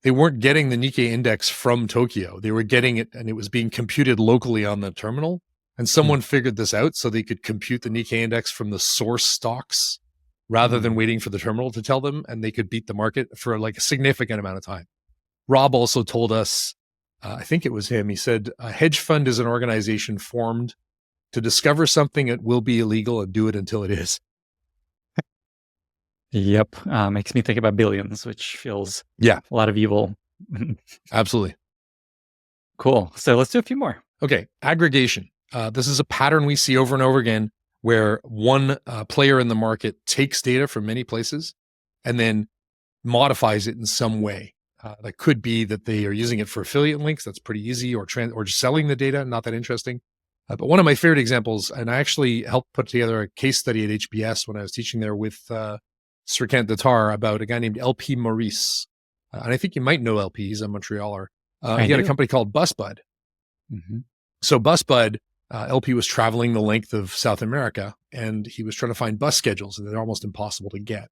Speaker 1: They weren't getting the Nikkei index from Tokyo. They were getting it, and it was being computed locally on the terminal. And someone figured this out so they could compute the Nikkei index from the source stocks rather than waiting for the terminal to tell them, and they could beat the market for like a significant amount of time. Rob also told us, I think it was him, he said, a hedge fund is an organization formed to discover something that will be illegal and do it until it is.
Speaker 3: Yep. Makes me think about billions, which feels
Speaker 1: a
Speaker 3: lot of evil.
Speaker 1: Absolutely.
Speaker 3: Cool. So let's do a few more.
Speaker 1: Okay. Aggregation. This is a pattern we see over and over again where one player in the market takes data from many places and then modifies it in some way. That could be that they are using it for affiliate links. That's pretty easy, or just selling the data. Not that interesting. But one of my favorite examples, and I actually helped put together a case study at HBS when I was teaching there with Srikant Dattar about a guy named LP Maurice. And I think you might know LP. He's a Montrealer. He had a company called BusBud. So BusBud, LP was traveling the length of South America, and he was trying to find bus schedules, and they're almost impossible to get.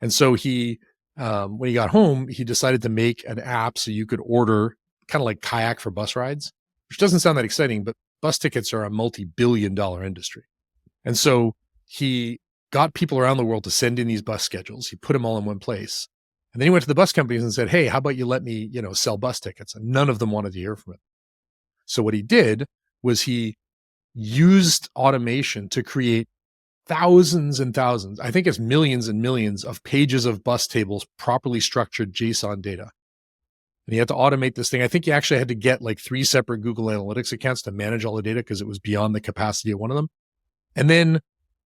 Speaker 1: And so he, when he got home, he decided to make an app so you could order kind of like Kayak for bus rides, which doesn't sound that exciting, but bus tickets are a multi-billion-dollar industry. And so he got people around the world to send in these bus schedules. He put them all in one place. And then he went to the bus companies and said, hey, how about you let me, sell bus tickets? And none of them wanted to hear from him. So what he did was he used automation to create thousands and thousands, I think it's millions and millions of pages of bus tables, properly structured JSON data. And he had to automate this thing. I think he actually had to get like 3 separate Google Analytics accounts to manage all the data because it was beyond the capacity of one of them. And then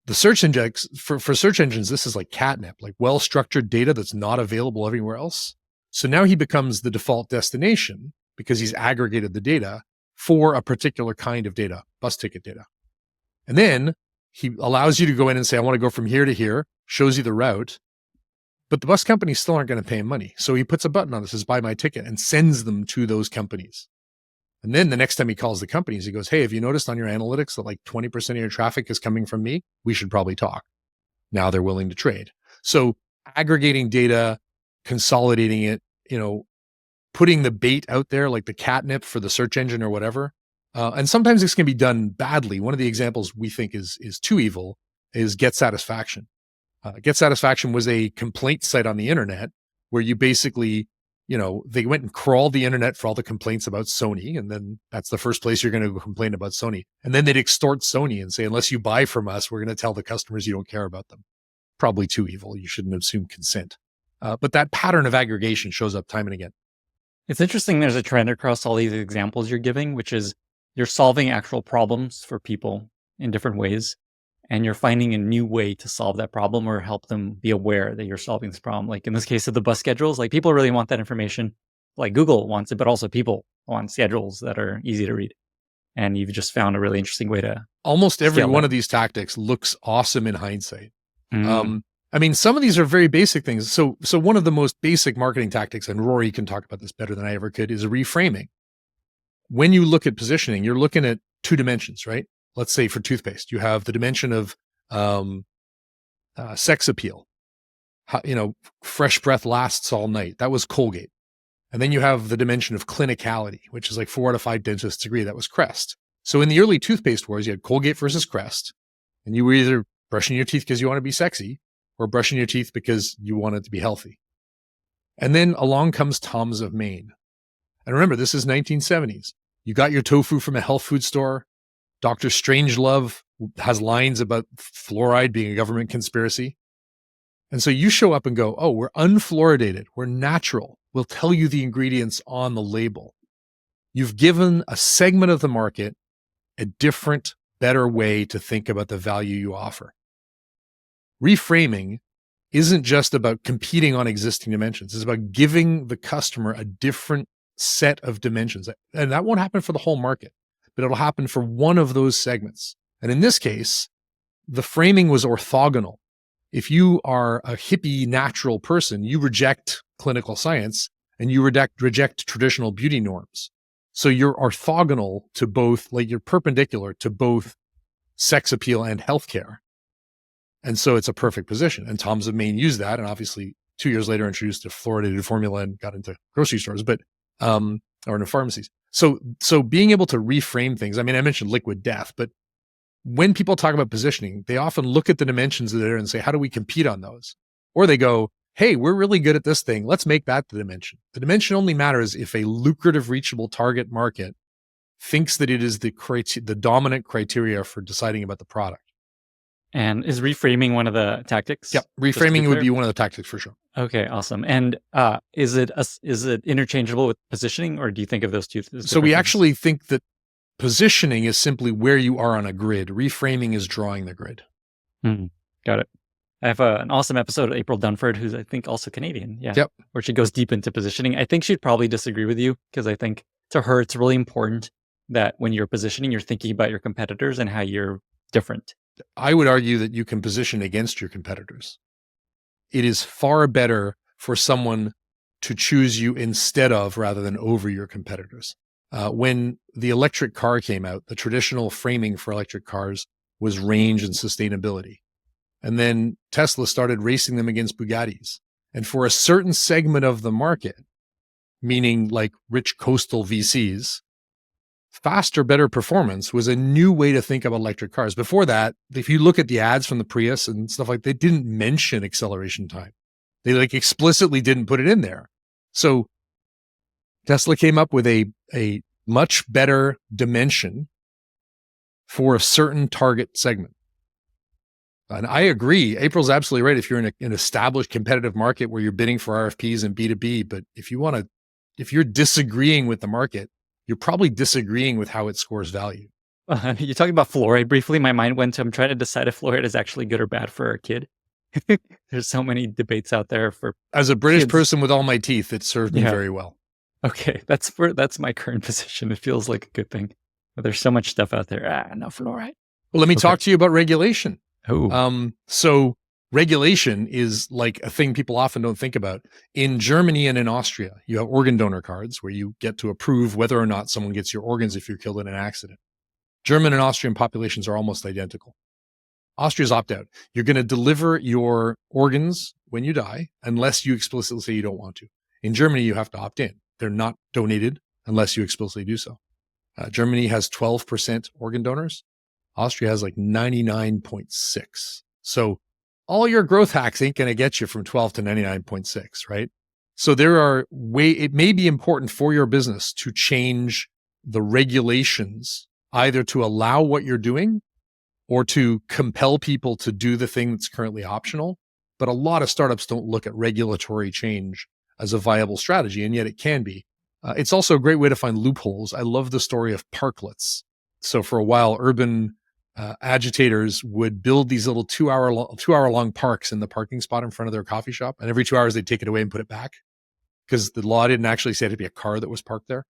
Speaker 1: the search index, for search engines, this is like catnip, like well-structured data that's not available everywhere else. So now he becomes the default destination because he's aggregated the data for a particular kind of data, bus ticket data. And then he allows you to go in and say, I want to go from here to here, shows you the route, but the bus companies still aren't going to pay him money. So he puts a button on that says, buy my ticket, and sends them to those companies. And then the next time he calls the companies, he goes, hey, have you noticed on your analytics that like 20% of your traffic is coming from me? We should probably talk. Now they're willing to trade. So aggregating data, consolidating it, putting the bait out there, like the catnip for the search engine or whatever. And sometimes this can be done badly. One of the examples we think is too evil is Get Satisfaction. Get Satisfaction was a complaint site on the internet where you basically, they went and crawled the internet for all the complaints about Sony. And then that's the first place you're going to complain about Sony. And then they'd extort Sony and say, unless you buy from us, we're going to tell the customers you don't care about them. Probably too evil. You shouldn't assume consent. But that pattern of aggregation shows up time and again.
Speaker 3: It's interesting. There's a trend across all these examples you're giving, which is you're solving actual problems for people in different ways. and you're finding a new way to solve that problem or help them be aware that you're solving this problem. Like in this case of the bus schedules, like people really want that information. Like Google wants it, but also people want schedules that are easy to read. And you've just found a really interesting way to
Speaker 1: almost every
Speaker 3: scale
Speaker 1: one
Speaker 3: that.
Speaker 1: of these tactics looks awesome in hindsight.
Speaker 3: Mm.
Speaker 1: I mean, some of these are very basic things. So one of the most basic marketing tactics, and Rory can talk about this better than I ever could, is reframing. When you look at positioning, you're looking at two dimensions, right? Let's say for toothpaste, you have the dimension of sex appeal. Fresh breath lasts all night. That was Colgate. And then you have the dimension of clinicality, which is like 4 out of 5 dentists agree. That was Crest. So in the early toothpaste wars, you had Colgate versus Crest, and you were either brushing your teeth because you want to be sexy or brushing your teeth because you want it to be healthy. And then along comes Tom's of Maine. And remember, this is 1970s. You got your tofu from a health food store. Dr. Strangelove has lines about fluoride being a government conspiracy. And so you show up and go, oh, we're unfluoridated. We're natural. We'll tell you the ingredients on the label. You've given a segment of the market a different, better way to think about the value you offer. Reframing isn't just about competing on existing dimensions. It's about giving the customer a different set of dimensions. And that won't happen for the whole market, but it'll happen for one of those segments. And in this case, the framing was orthogonal. If you are a hippie natural person, you reject clinical science and you reject traditional beauty norms. So you're orthogonal to both, like you're perpendicular to both sex appeal and healthcare. And so it's a perfect position. And Tom's of Maine used that, and obviously 2 years later introduced a fluoridated formula and got into grocery stores, or into pharmacies. So being able to reframe things. I mean, I mentioned liquid death, but when people talk about positioning, they often look at the dimensions that are there and say, how do we compete on those? Or they go, hey, we're really good at this thing. Let's make that the dimension. The dimension only matters if a lucrative, reachable target market thinks that it is the dominant criteria for deciding about the product.
Speaker 3: And is reframing one of the tactics?
Speaker 1: Yep. Reframing would be one of the tactics for sure.
Speaker 3: Okay, awesome. And is it interchangeable with positioning, or do you think of those two as different
Speaker 1: So we
Speaker 3: things?
Speaker 1: actually think that positioning is simply where you are on a grid. Reframing is drawing the grid.
Speaker 3: Got it. I have an awesome episode of April Dunford, who's I think also Canadian. Yeah.
Speaker 1: Yep.
Speaker 3: Where she goes deep into positioning. I think she'd probably disagree with you because I think to her, it's really important that when you're positioning, you're thinking about your competitors and how you're different.
Speaker 1: I would argue that you can position against your competitors. It is far better for someone to choose you instead of rather than over your competitors. When the electric car came out, the traditional framing for electric cars was range and sustainability. And then Tesla started racing them against Bugattis. And for a certain segment of the market, meaning like rich coastal VCs, faster, better performance was a new way to think about electric cars. Before that, if you look at the ads from the Prius and stuff like that, they didn't mention acceleration time. They like explicitly didn't put it in there. So Tesla came up with a much better dimension for a certain target segment. And I agree. April's absolutely right. If you're in an established competitive market where you're bidding for RFPs and B2B, but if you're disagreeing with the market, you're probably disagreeing with how it scores value.
Speaker 3: You talking about fluoride briefly. My mind went to, I'm trying to decide if fluoride is actually good or bad for a kid. There's so many debates out there for.
Speaker 1: As a British
Speaker 3: kids.
Speaker 1: person with all my teeth, it served me very well.
Speaker 3: Okay, that's my current position. It feels like a good thing. But there's so much stuff out there. No fluoride.
Speaker 1: Well, let me talk to you about regulation.
Speaker 3: Oh.
Speaker 1: So regulation is like a thing people often don't think about. In Germany and in Austria, you have organ donor cards where you get to approve whether or not someone gets your organs if you're killed in an accident. German and Austrian populations are almost identical. Austria's opt out. You're going to deliver your organs when you die, unless you explicitly say you don't want to. In Germany, you have to opt in. They're not donated unless you explicitly do so. Germany has 12% organ donors. Austria has like 99.6. So all your growth hacks ain't going to get you from 12 to 99.6, right? So it may be important for your business to change the regulations, either to allow what you're doing or to compel people to do the thing that's currently optional. But a lot of startups don't look at regulatory change as a viable strategy, and yet it can be. It's also a great way to find loopholes. I love the story of parklets. So for a while, urban agitators would build these little 2 hour long parks in the parking spot in front of their coffee shop, and every 2 hours they'd take it away and put it back because the law didn't actually say it had to be a car that was parked there.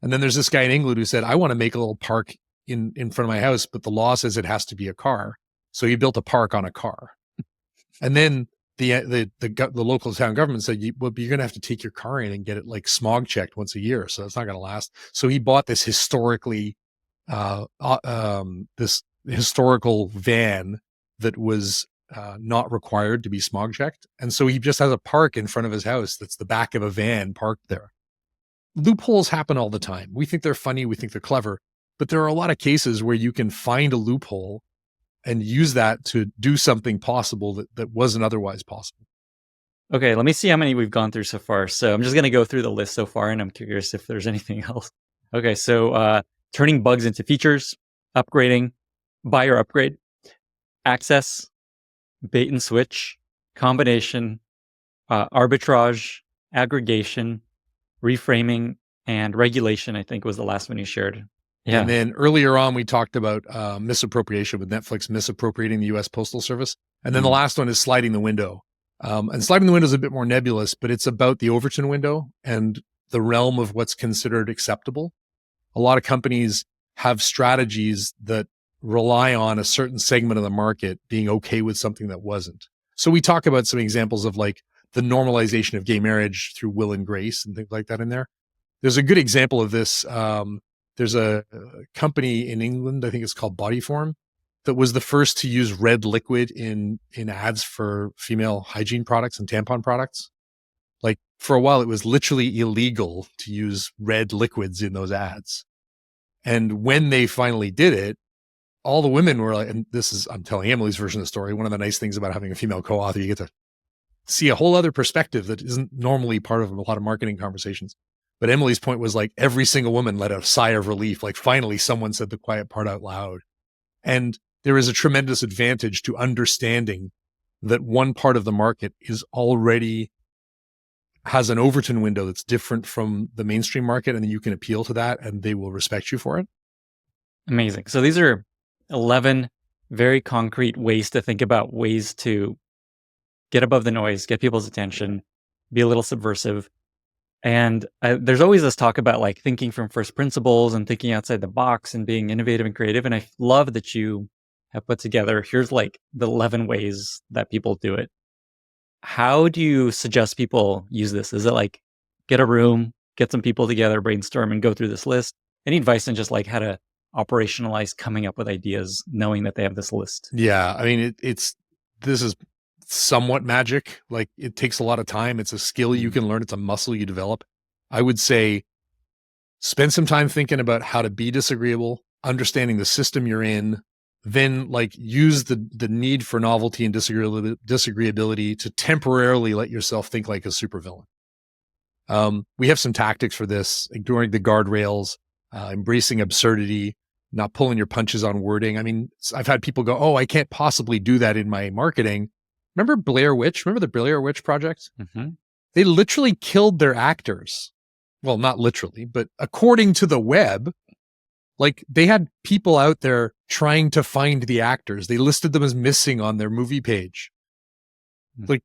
Speaker 1: And then there's this guy in England who said, I want to make a little park in front of my house, but the law says it has to be a car. So he built a park on a car. And then the local town government said, well, you're going to have to take your car in and get it like smog checked once a year. So it's not going to last. So he bought this historical van that was not required to be smog checked. And so he just has a park in front of his house that's the back of a van parked there. Loopholes happen all the time. We think they're funny. We think they're clever. But there are a lot of cases where you can find a loophole and use that to do something possible that wasn't otherwise possible.
Speaker 3: Okay, let me see how many we've gone through so far. So I'm just going to go through the list so far, and I'm curious if there's anything else. Okay, so turning bugs into features, upgrading, buy or upgrade, access, bait and switch, combination, arbitrage, aggregation, reframing, and regulation, I think was the last one you shared. Yeah.
Speaker 1: And then earlier on, we talked about misappropriation with Netflix misappropriating the U.S. Postal Service. And then the last one is sliding the window. And sliding the window is a bit more nebulous, but it's about the Overton window and the realm of what's considered acceptable. A lot of companies have strategies that rely on a certain segment of the market being okay with something that wasn't. So we talk about some examples of like the normalization of gay marriage through will and grace and things like that in there. There's a good example of this. There's a company in England, I think it's called Bodyform, that was the first to use red liquid in ads for female hygiene products and tampon products. Like for a while, it was literally illegal to use red liquids in those ads. And when they finally did it, all the women were like, and this is, I'm telling Emily's version of the story. One of the nice things about having a female co-author, you get to see a whole other perspective that isn't normally part of a lot of marketing conversations. But Emily's point was like every single woman let a sigh of relief. Like finally someone said the quiet part out loud. And there is a tremendous advantage to understanding that one part of the market is already has an Overton window that's different from the mainstream market. And then you can appeal to that and they will respect you for it.
Speaker 3: Amazing. So these are 11 very concrete ways to think about ways to get above the noise, get people's attention, be a little subversive. And there's always this talk about like thinking from first principles and thinking outside the box and being innovative and creative. And I love that you have put together, here's like the 11 ways that people do it. How do you suggest people use this? Is it like get a room, get some people together, brainstorm and go through this list? Any advice on just like how to operationalize coming up with ideas, knowing that they have this list?
Speaker 1: Yeah. I mean, this is somewhat magic. Like it takes a lot of time. It's a skill you can learn. It's a muscle you develop. I would say spend some time thinking about how to be disagreeable, understanding the system you're in, then like use the need for novelty and disagreeability to temporarily let yourself think like a supervillain. We have some tactics for this, ignoring the guardrails, embracing absurdity, not pulling your punches on wording. I mean, I've had people go, oh, I can't possibly do that in my marketing. Remember Blair Witch? Remember the Blair Witch Project? Mm-hmm. They literally killed their actors. Well, not literally, but according to the web, like they had people out there trying to find the actors. They listed them as missing on their movie page. Like,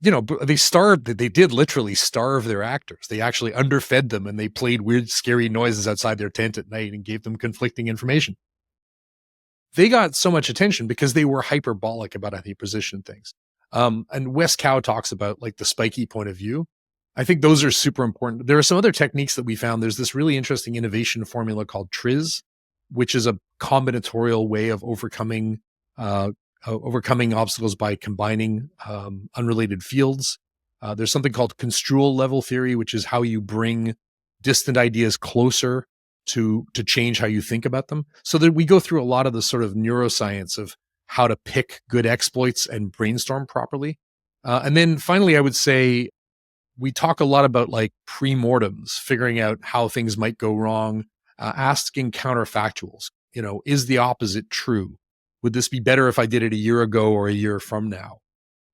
Speaker 1: you know, they did literally starve their actors. They actually underfed them and they played weird, scary noises outside their tent at night and gave them conflicting information. They got so much attention because they were hyperbolic about how they positioned things. And Wes Cow talks about like the spiky point of view. I think those are super important. There are some other techniques that we found. There's this really interesting innovation formula called TRIZ, which is a combinatorial way of overcoming obstacles by combining unrelated fields. There's something called construal level theory, which is how you bring distant ideas closer to change how you think about them. So that we go through a lot of the sort of neuroscience of how to pick good exploits and brainstorm properly. And then finally, I would say we talk a lot about like pre-mortems, figuring out how things might go wrong, asking counterfactuals. You know, is the opposite true? Would this be better if I did it a year ago or a year from now?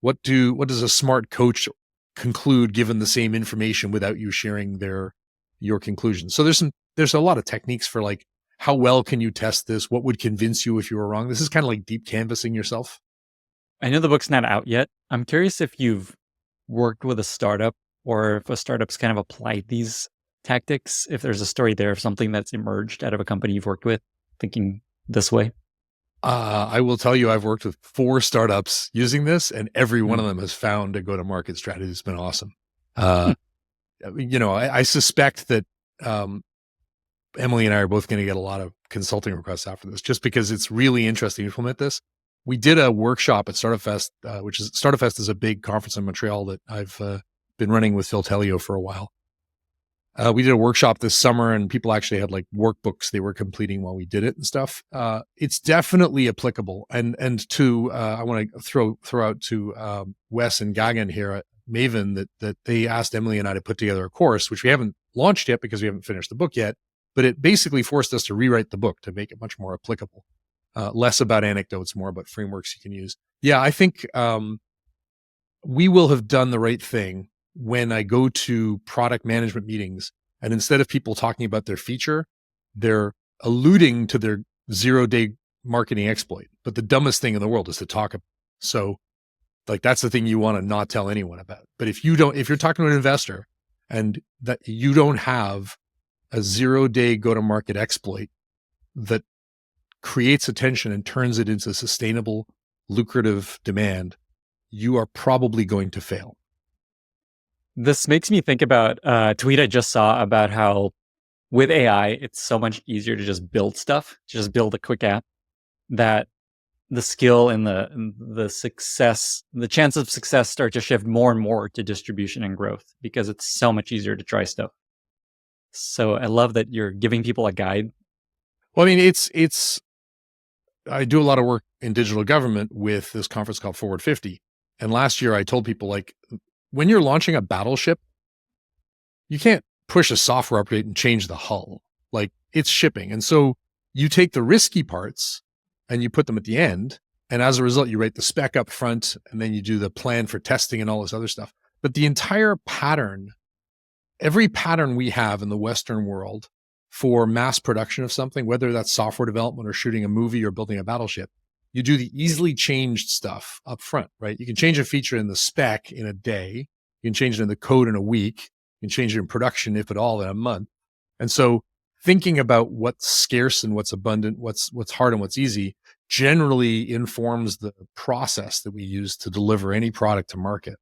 Speaker 1: What does a smart coach conclude given the same information without you sharing your conclusions? So there's a lot of techniques for like how well can you test this? What would convince you if you were wrong? This is kind of like deep canvassing yourself.
Speaker 3: I know the book's not out yet. I'm curious if you've worked with a startup or if a startup's kind of applied these tactics, if there's a story there of something that's emerged out of a company you've worked with thinking this way.
Speaker 1: I will tell you, I've worked with 4 startups using this, and every one of them has found a go-to-market strategy that's been awesome. I suspect that Emily and I are both going to get a lot of consulting requests after this, just because it's really interesting to implement this. We did a workshop at Startup Fest, Startup Fest is a big conference in Montreal that I've been running with Phil Tellio for a while. We did a workshop this summer, and people actually had like workbooks they were completing while we did it and stuff. It's definitely applicable. And to I want to throw out to Wes and Gagan here at Maven that they asked Emily and I to put together a course, which we haven't launched yet because we haven't finished the book yet. But it basically forced us to rewrite the book to make it much more applicable. Less about anecdotes, more about frameworks you can use. Yeah, I think we will have done the right thing when I go to product management meetings, and instead of people talking about their feature, they're alluding to their 0-day marketing exploit. But the dumbest thing in the world is to talk about. So like, that's the thing you want to not tell anyone about. But if you're talking to an investor and that you don't have a 0-day go-to-market exploit that creates attention and turns it into sustainable, lucrative demand, you are probably going to fail.
Speaker 3: This makes me think about a tweet I just saw about how with AI, it's so much easier to just build stuff, to just build a quick app, that the skill and the success, the chance of success start to shift more and more to distribution and growth because it's so much easier to try stuff. So I love that you're giving people a guide.
Speaker 1: Well, I mean, I do a lot of work in digital government with this conference called Forward 50. And last year I told people, like, when you're launching a battleship, you can't push a software update and change the hull. Like, it's shipping. And so you take the risky parts and you put them at the end. And as a result, you write the spec up front, and then you do the plan for testing and all this other stuff. But the entire pattern, every pattern we have in the Western world for mass production of something, whether that's software development or shooting a movie or building a battleship, you do the easily changed stuff up front, right? You can change a feature in the spec in a day. You can change it in the code in a week. You can change it in production, if at all, in a month. And so thinking about what's scarce and what's abundant, what's hard and what's easy, generally informs the process that we use to deliver any product to market.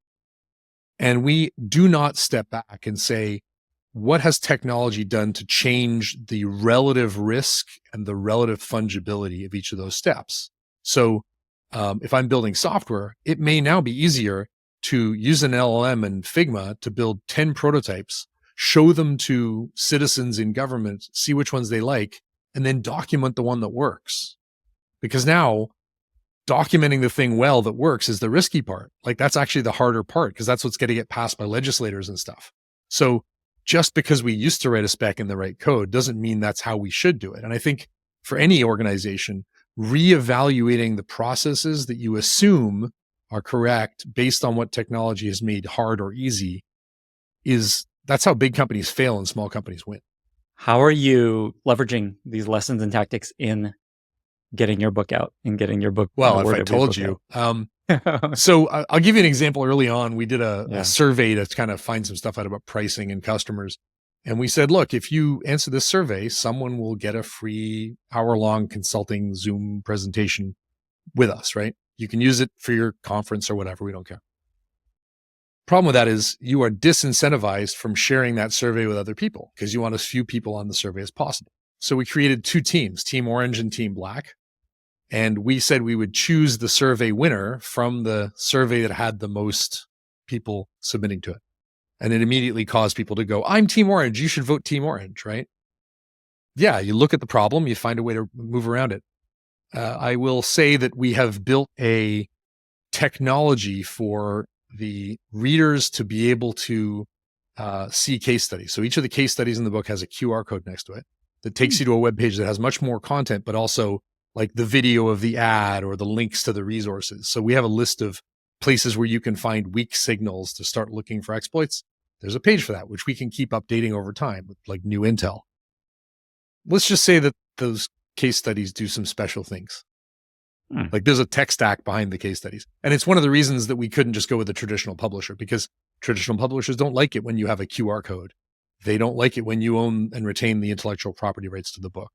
Speaker 1: And we do not step back and say, what has technology done to change the relative risk and the relative fungibility of each of those steps? So if I'm building software, it may now be easier to use an LLM and Figma to build 10 prototypes, show them to citizens in government, see which ones they like, and then document the one that works. Because now documenting the thing well that works is the risky part. Like, that's actually the harder part, because that's what's going to get passed by legislators and stuff. So just because we used to write a spec in the right code doesn't mean that's how we should do it. And I think for any organization, reevaluating the processes that you assume are correct based on what technology has made hard or easy that's how big companies fail and small companies win.
Speaker 3: How are you leveraging these lessons and tactics in getting your book out and getting your book?
Speaker 1: Well, if I told you. So I'll give you an example. Early on, we did a survey to kind of find some stuff out about pricing and customers. And we said, look, if you answer this survey, someone will get a free hour-long consulting Zoom presentation with us, right? You can use it for your conference or whatever. We don't care. Problem with that is you are disincentivized from sharing that survey with other people because you want as few people on the survey as possible. So we created 2 teams, Team Orange and Team Black. And we said we would choose the survey winner from the survey that had the most people submitting to it. And it immediately caused people to go, I'm Team Orange, you should vote Team Orange, right? Yeah, you look at the problem, you find a way to move around it. I will say that we have built a technology for the readers to be able to see case studies. So each of the case studies in the book has a QR code next to it that takes you to a web page that has much more content, but also like the video of the ad or the links to the resources. So we have a list of places where you can find weak signals to start looking for exploits. There's a page for that, which we can keep updating over time with like new intel. Let's just say that those case studies do some special things.
Speaker 3: Hmm.
Speaker 1: Like there's a tech stack behind the case studies. And it's one of the reasons that we couldn't just go with a traditional publisher, because traditional publishers don't like it when you have a QR code. They don't like it when you own and retain the intellectual property rights to the book.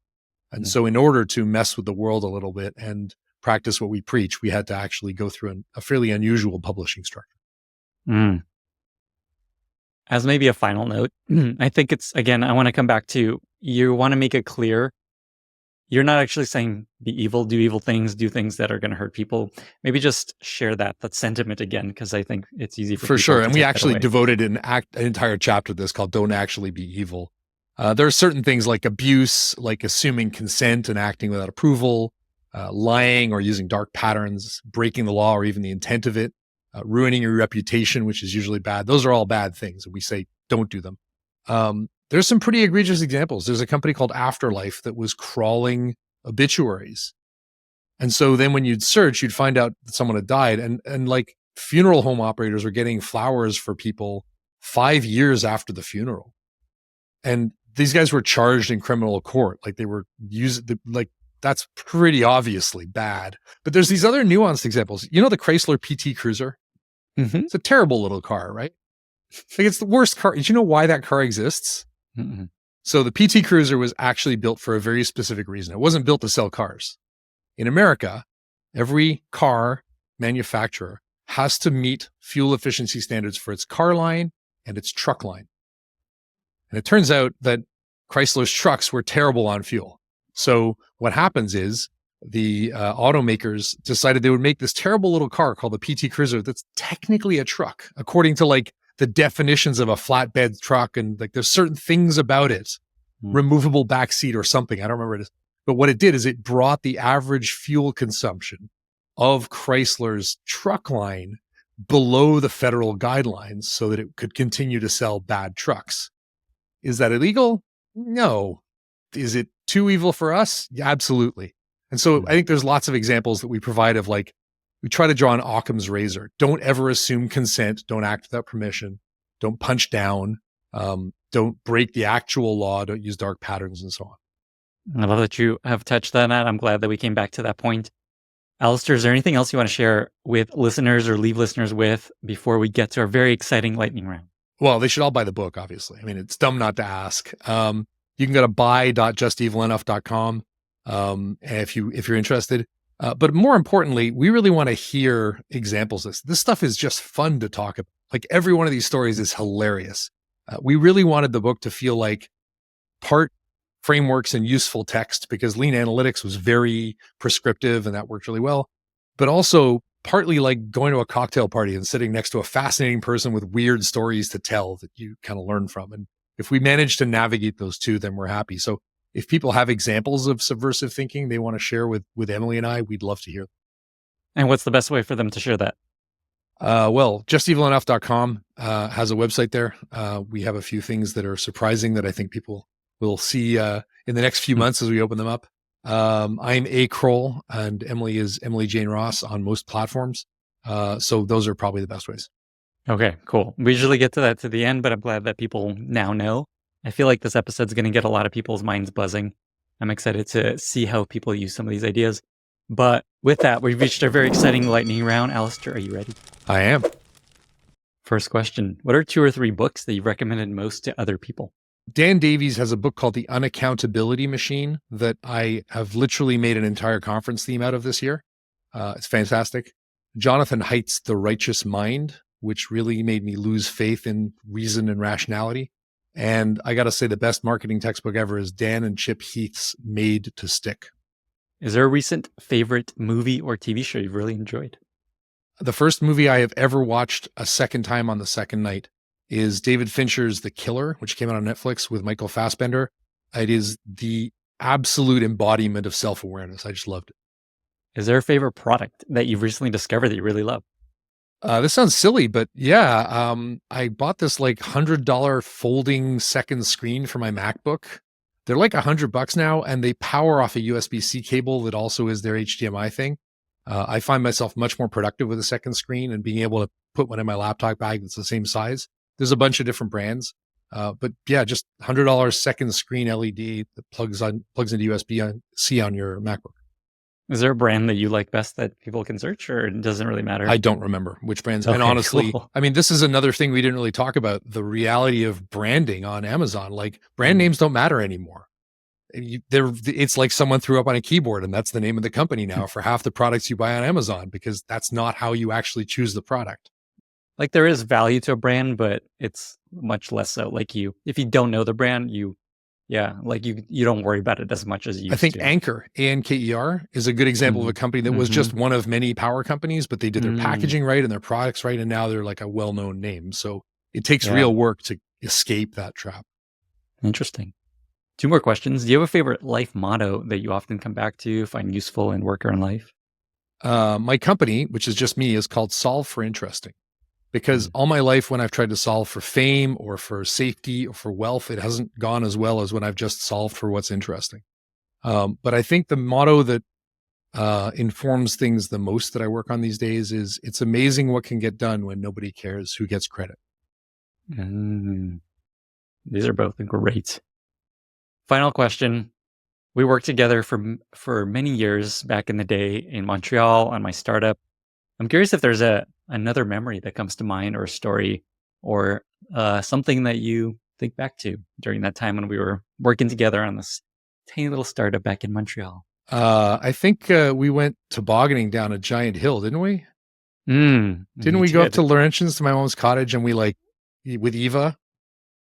Speaker 1: And so in order to mess with the world a little bit and practice what we preach, we had to actually go through a fairly unusual publishing structure.
Speaker 3: Mm. As maybe a final note, I think it's, again, I want to come back to, you want to make it clear. You're not actually saying be evil, do evil things, do things that are going to hurt people. Maybe just share that sentiment again, because I think it's easy for people
Speaker 1: sure.
Speaker 3: to
Speaker 1: And we
Speaker 3: take that
Speaker 1: actually
Speaker 3: away.
Speaker 1: devoted an entire chapter to this called Don't Actually Be Evil. There are certain things like abuse, like assuming consent and acting without approval, lying or using dark patterns, breaking the law or even the intent of it, ruining your reputation, which is usually bad. Those are all bad things. And we say, don't do them. There's some pretty egregious examples. There's a company called Afterlife that was crawling obituaries. And so then when you'd search, you'd find out that someone had died. And like funeral home operators were getting flowers for people 5 years after the funeral. And these guys were charged in criminal court. Like they were like that's pretty obviously bad. But there's these other nuanced examples. You know, the Chrysler PT Cruiser?
Speaker 3: Mm-hmm.
Speaker 1: It's a terrible little car, right? Like it's the worst car. Did you know why that car exists?
Speaker 3: Mm-hmm.
Speaker 1: So the PT Cruiser was actually built for a very specific reason. It wasn't built to sell cars. In America, every car manufacturer has to meet fuel efficiency standards for its car line and its truck line. And it turns out that Chrysler's trucks were terrible on fuel. So what happens is the automakers decided they would make this terrible little car called the PT Cruiser that's technically a truck, according to like the definitions of a flatbed truck. And like there's certain things about it, removable back seat or something. I don't remember it. But what it did is it brought the average fuel consumption of Chrysler's truck line below the federal guidelines so that it could continue to sell bad trucks. Is that illegal? No. Is it too evil for us? Yeah, absolutely. And so I think there's lots of examples that we provide of like, we try to draw an Occam's razor. Don't ever assume consent. Don't act without permission. Don't punch down. Don't break the actual law. Don't use dark patterns and so on.
Speaker 3: I love that you have touched on that. I'm glad that we came back to that point. Alistair, is there anything else you want to share with listeners or leave listeners with before we get to our very exciting lightning round?
Speaker 1: Well, they should all buy the book, obviously. I mean, it's dumb not to ask. You can go to buy.justevilenough.com if you're interested. But more importantly, we really want to hear examples of this. This stuff is just fun to talk about. Like every one of these stories is hilarious. We really wanted the book to feel like part frameworks and useful text, because lean analytics was very prescriptive and that worked really well, but also partly like going to a cocktail party and sitting next to a fascinating person with weird stories to tell that you kind of learn from. And if we manage to navigate those two, then we're happy. So if people have examples of subversive thinking they want to share with Emily and I, we'd love to hear them.
Speaker 3: And what's the best way for them to share that?
Speaker 1: Well, justevilenough.com has a website there. We have a few things that are surprising that I think people will see in the next few months as we open them up. I'm A. Croll and Emily is Emily Jane Ross on most platforms. So those are probably the best ways.
Speaker 3: Okay, cool. We usually get to that to the end, but I'm glad that people now know. I feel like this episode's going to get a lot of people's minds buzzing. I'm excited to see how people use some of these ideas. But with that, we've reached our very exciting lightning round. Alistair, are you ready?
Speaker 1: I am.
Speaker 3: First question. What are 2 or 3 books that you've recommended most to other people?
Speaker 1: Dan Davies has a book called The Unaccountability Machine that I have literally made an entire conference theme out of this year. It's fantastic. Jonathan Haidt's The Righteous Mind, which really made me lose faith in reason and rationality. And I got to say, the best marketing textbook ever is Dan and Chip Heath's Made to Stick.
Speaker 3: Is there a recent favorite movie or TV show you've really enjoyed?
Speaker 1: The first movie I have ever watched a second time on the second night is David Fincher's The Killer, which came out on Netflix with Michael Fassbender. It is the absolute embodiment of self-awareness. I just loved it.
Speaker 3: Is there a favorite product that you've recently discovered that you really love?
Speaker 1: This sounds silly, but yeah, I bought this like $100 folding second screen for my MacBook. They're like $100 now, and they power off a USB-C cable that also is their HDMI thing. I find myself much more productive with a second screen and being able to put one in my laptop bag that's the same size. There's a bunch of different brands. But yeah, just $100 second screen LED that plugs into USB-C on your MacBook.
Speaker 3: Is there a brand that you like best that people can search, or it doesn't really matter?
Speaker 1: I don't remember which brands.
Speaker 3: Okay,
Speaker 1: And honestly,
Speaker 3: cool.
Speaker 1: I mean, this is another thing we didn't really talk about, the reality of branding on Amazon. Like brand names don't matter anymore. It's like someone threw up on a keyboard and that's the name of the company now for half the products you buy on Amazon, because that's not how you actually choose the product.
Speaker 3: Like there is value to a brand, but it's much less so. Like if you don't know the brand, you don't worry about it as much as you used
Speaker 1: I think
Speaker 3: to.
Speaker 1: Anker, Anker, is a good example of a company that was just one of many power companies, but they did their packaging right and their products right, and now they're like a well-known name. So it takes real work to escape that trap.
Speaker 3: Interesting. 2 more questions. Do you have a favorite life motto that you often come back to, find useful in work or in life?
Speaker 1: My company, which is just me, is called Solve for Interesting. Because all my life, when I've tried to solve for fame or for safety or for wealth, it hasn't gone as well as when I've just solved for what's interesting. But I think the motto that informs things the most that I work on these days is, it's amazing what can get done when nobody cares who gets credit.
Speaker 3: These are both great. Final question. We worked together for many years back in the day in Montreal on my startup. I'm curious if there's another memory that comes to mind, or a story, or something that you think back to during that time when we were working together on this tiny little startup back in Montreal.
Speaker 1: I think we went tobogganing down a giant hill, didn't we? Didn't we go up to Laurentians to my mom's cottage and we with Eva?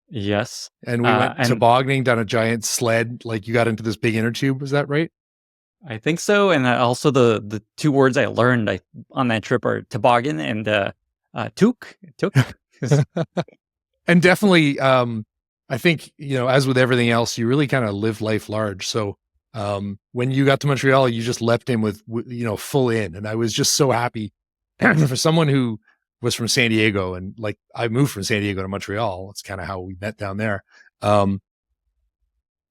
Speaker 3: Yes.
Speaker 1: And we went tobogganing down a giant sled, like you got into this big inner tube. Was that right?
Speaker 3: I think so. And also the 2 words I learned on that trip are toboggan and took.
Speaker 1: And definitely, I think, as with everything else, you really kind of live life large. So when you got to Montreal, you just leapt in with full in. And I was just so happy for someone who was from San Diego, and like I moved from San Diego to Montreal. That's kind of how we met down there.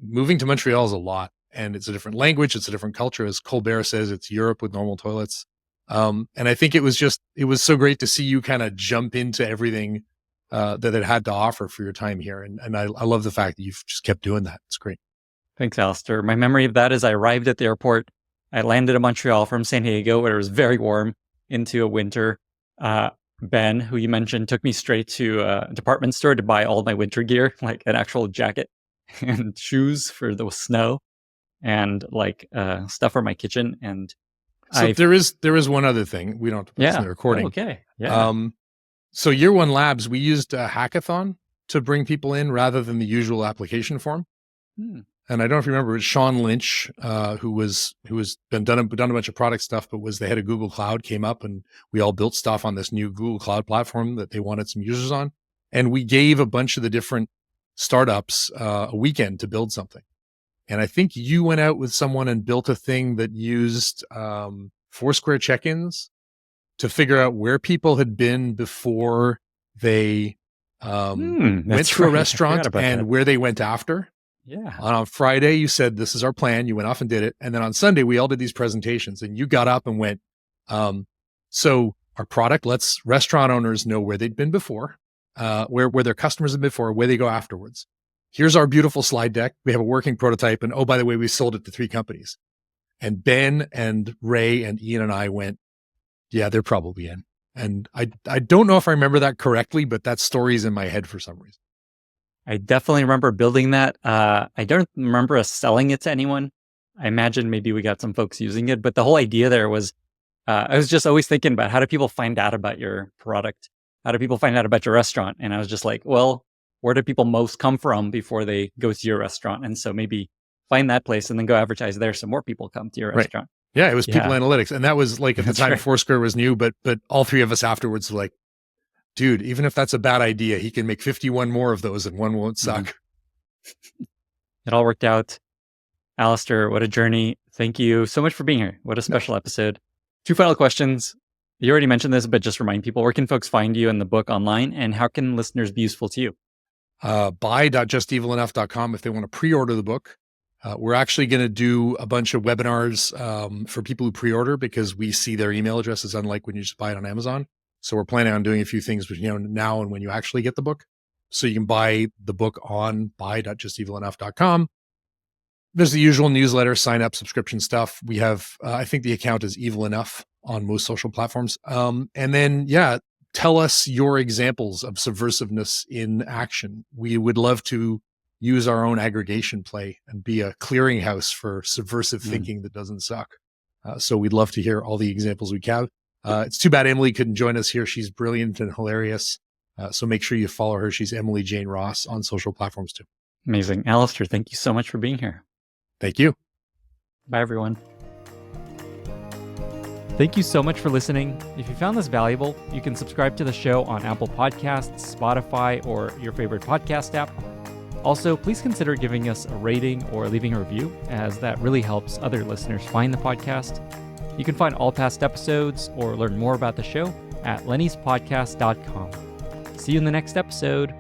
Speaker 1: Moving to Montreal is a lot, and it's a different language. It's a different culture. As Colbert says, it's Europe with normal toilets. And I think it was so great to see you kind of jump into everything that it had to offer for your time here. And I love the fact that you've just kept doing that. It's great.
Speaker 3: Thanks, Alistair. My memory of that is I arrived at the airport. I landed in Montreal from San Diego, where it was very warm into a winter. Ben, who you mentioned, took me straight to a department store to buy all my winter gear, like an actual jacket and shoes for the snow, and stuff for my kitchen. And
Speaker 1: so there is one other thing. We don't have to put this in the recording.
Speaker 3: Okay. Yeah.
Speaker 1: So Year One Labs, we used a hackathon to bring people in rather than the usual application form. And I don't know if you remember, it was Sean Lynch, who was done a bunch of product stuff, but was the head of Google Cloud, came up and we all built stuff on this new Google Cloud platform that they wanted some users on. And we gave a bunch of the different startups a weekend to build something. And I think you went out with someone and built a thing that used Foursquare check-ins to figure out where people had been before they went to a restaurant and where they went after.
Speaker 3: Yeah.
Speaker 1: On Friday, you said, this is our plan. You went off and did it. And then on Sunday, we all did these presentations and you got up and went, so our product lets restaurant owners know where they'd been before, where their customers have been before, where they go afterwards. Here's our beautiful slide deck. We have a working prototype. And oh, by the way, we sold it to 3 companies. And Ben and Ray and Ian and I went, yeah, they're probably in. And I don't know if I remember that correctly, but that story's in my head for some reason.
Speaker 3: I definitely remember building that. I don't remember us selling it to anyone. I imagine maybe we got some folks using it, but the whole idea there was, I was just always thinking about, how do people find out about your product? How do people find out about your restaurant? And I was just like, well, where do people most come from before they go to your restaurant? And so maybe find that place and then go advertise there so more people come to your restaurant.
Speaker 1: Yeah, it was people analytics. And that was like, at the time,
Speaker 3: right.
Speaker 1: Foursquare was new, but all 3 of us afterwards were like, dude, even if that's a bad idea, he can make 51 more of those and one won't suck.
Speaker 3: It all worked out. Alistair, what a journey. Thank you so much for being here. What a special episode. 2 final questions. You already mentioned this, but just remind people, where can folks find you and the book online, and how can listeners be useful to you?
Speaker 1: Buy.justevilenough.com if they want to pre-order the book. We're actually going to do a bunch of webinars for people who pre-order, because we see their email addresses, unlike when you just buy it on Amazon. So we're planning on doing a few things between now and when you actually get the book. So you can buy the book on buy.justevilenough.com. There's the usual newsletter, sign up, subscription stuff. We have, I think the account is Evil Enough on most social platforms. And then, tell us your examples of subversiveness in action. We would love to use our own aggregation play and be a clearinghouse for subversive thinking that doesn't suck. So we'd love to hear all the examples we can. It's too bad Emily couldn't join us here. She's brilliant and hilarious. So make sure you follow her. She's Emily Jane Ross on social platforms too.
Speaker 3: Amazing. Alistair, thank you so much for being here.
Speaker 1: Thank you.
Speaker 3: Bye, everyone. Thank you so much for listening. If you found this valuable, you can subscribe to the show on Apple Podcasts, Spotify, or your favorite podcast app. Also, please consider giving us a rating or leaving a review, as that really helps other listeners find the podcast. You can find all past episodes or learn more about the show at lennyspodcast.com. See you in the next episode.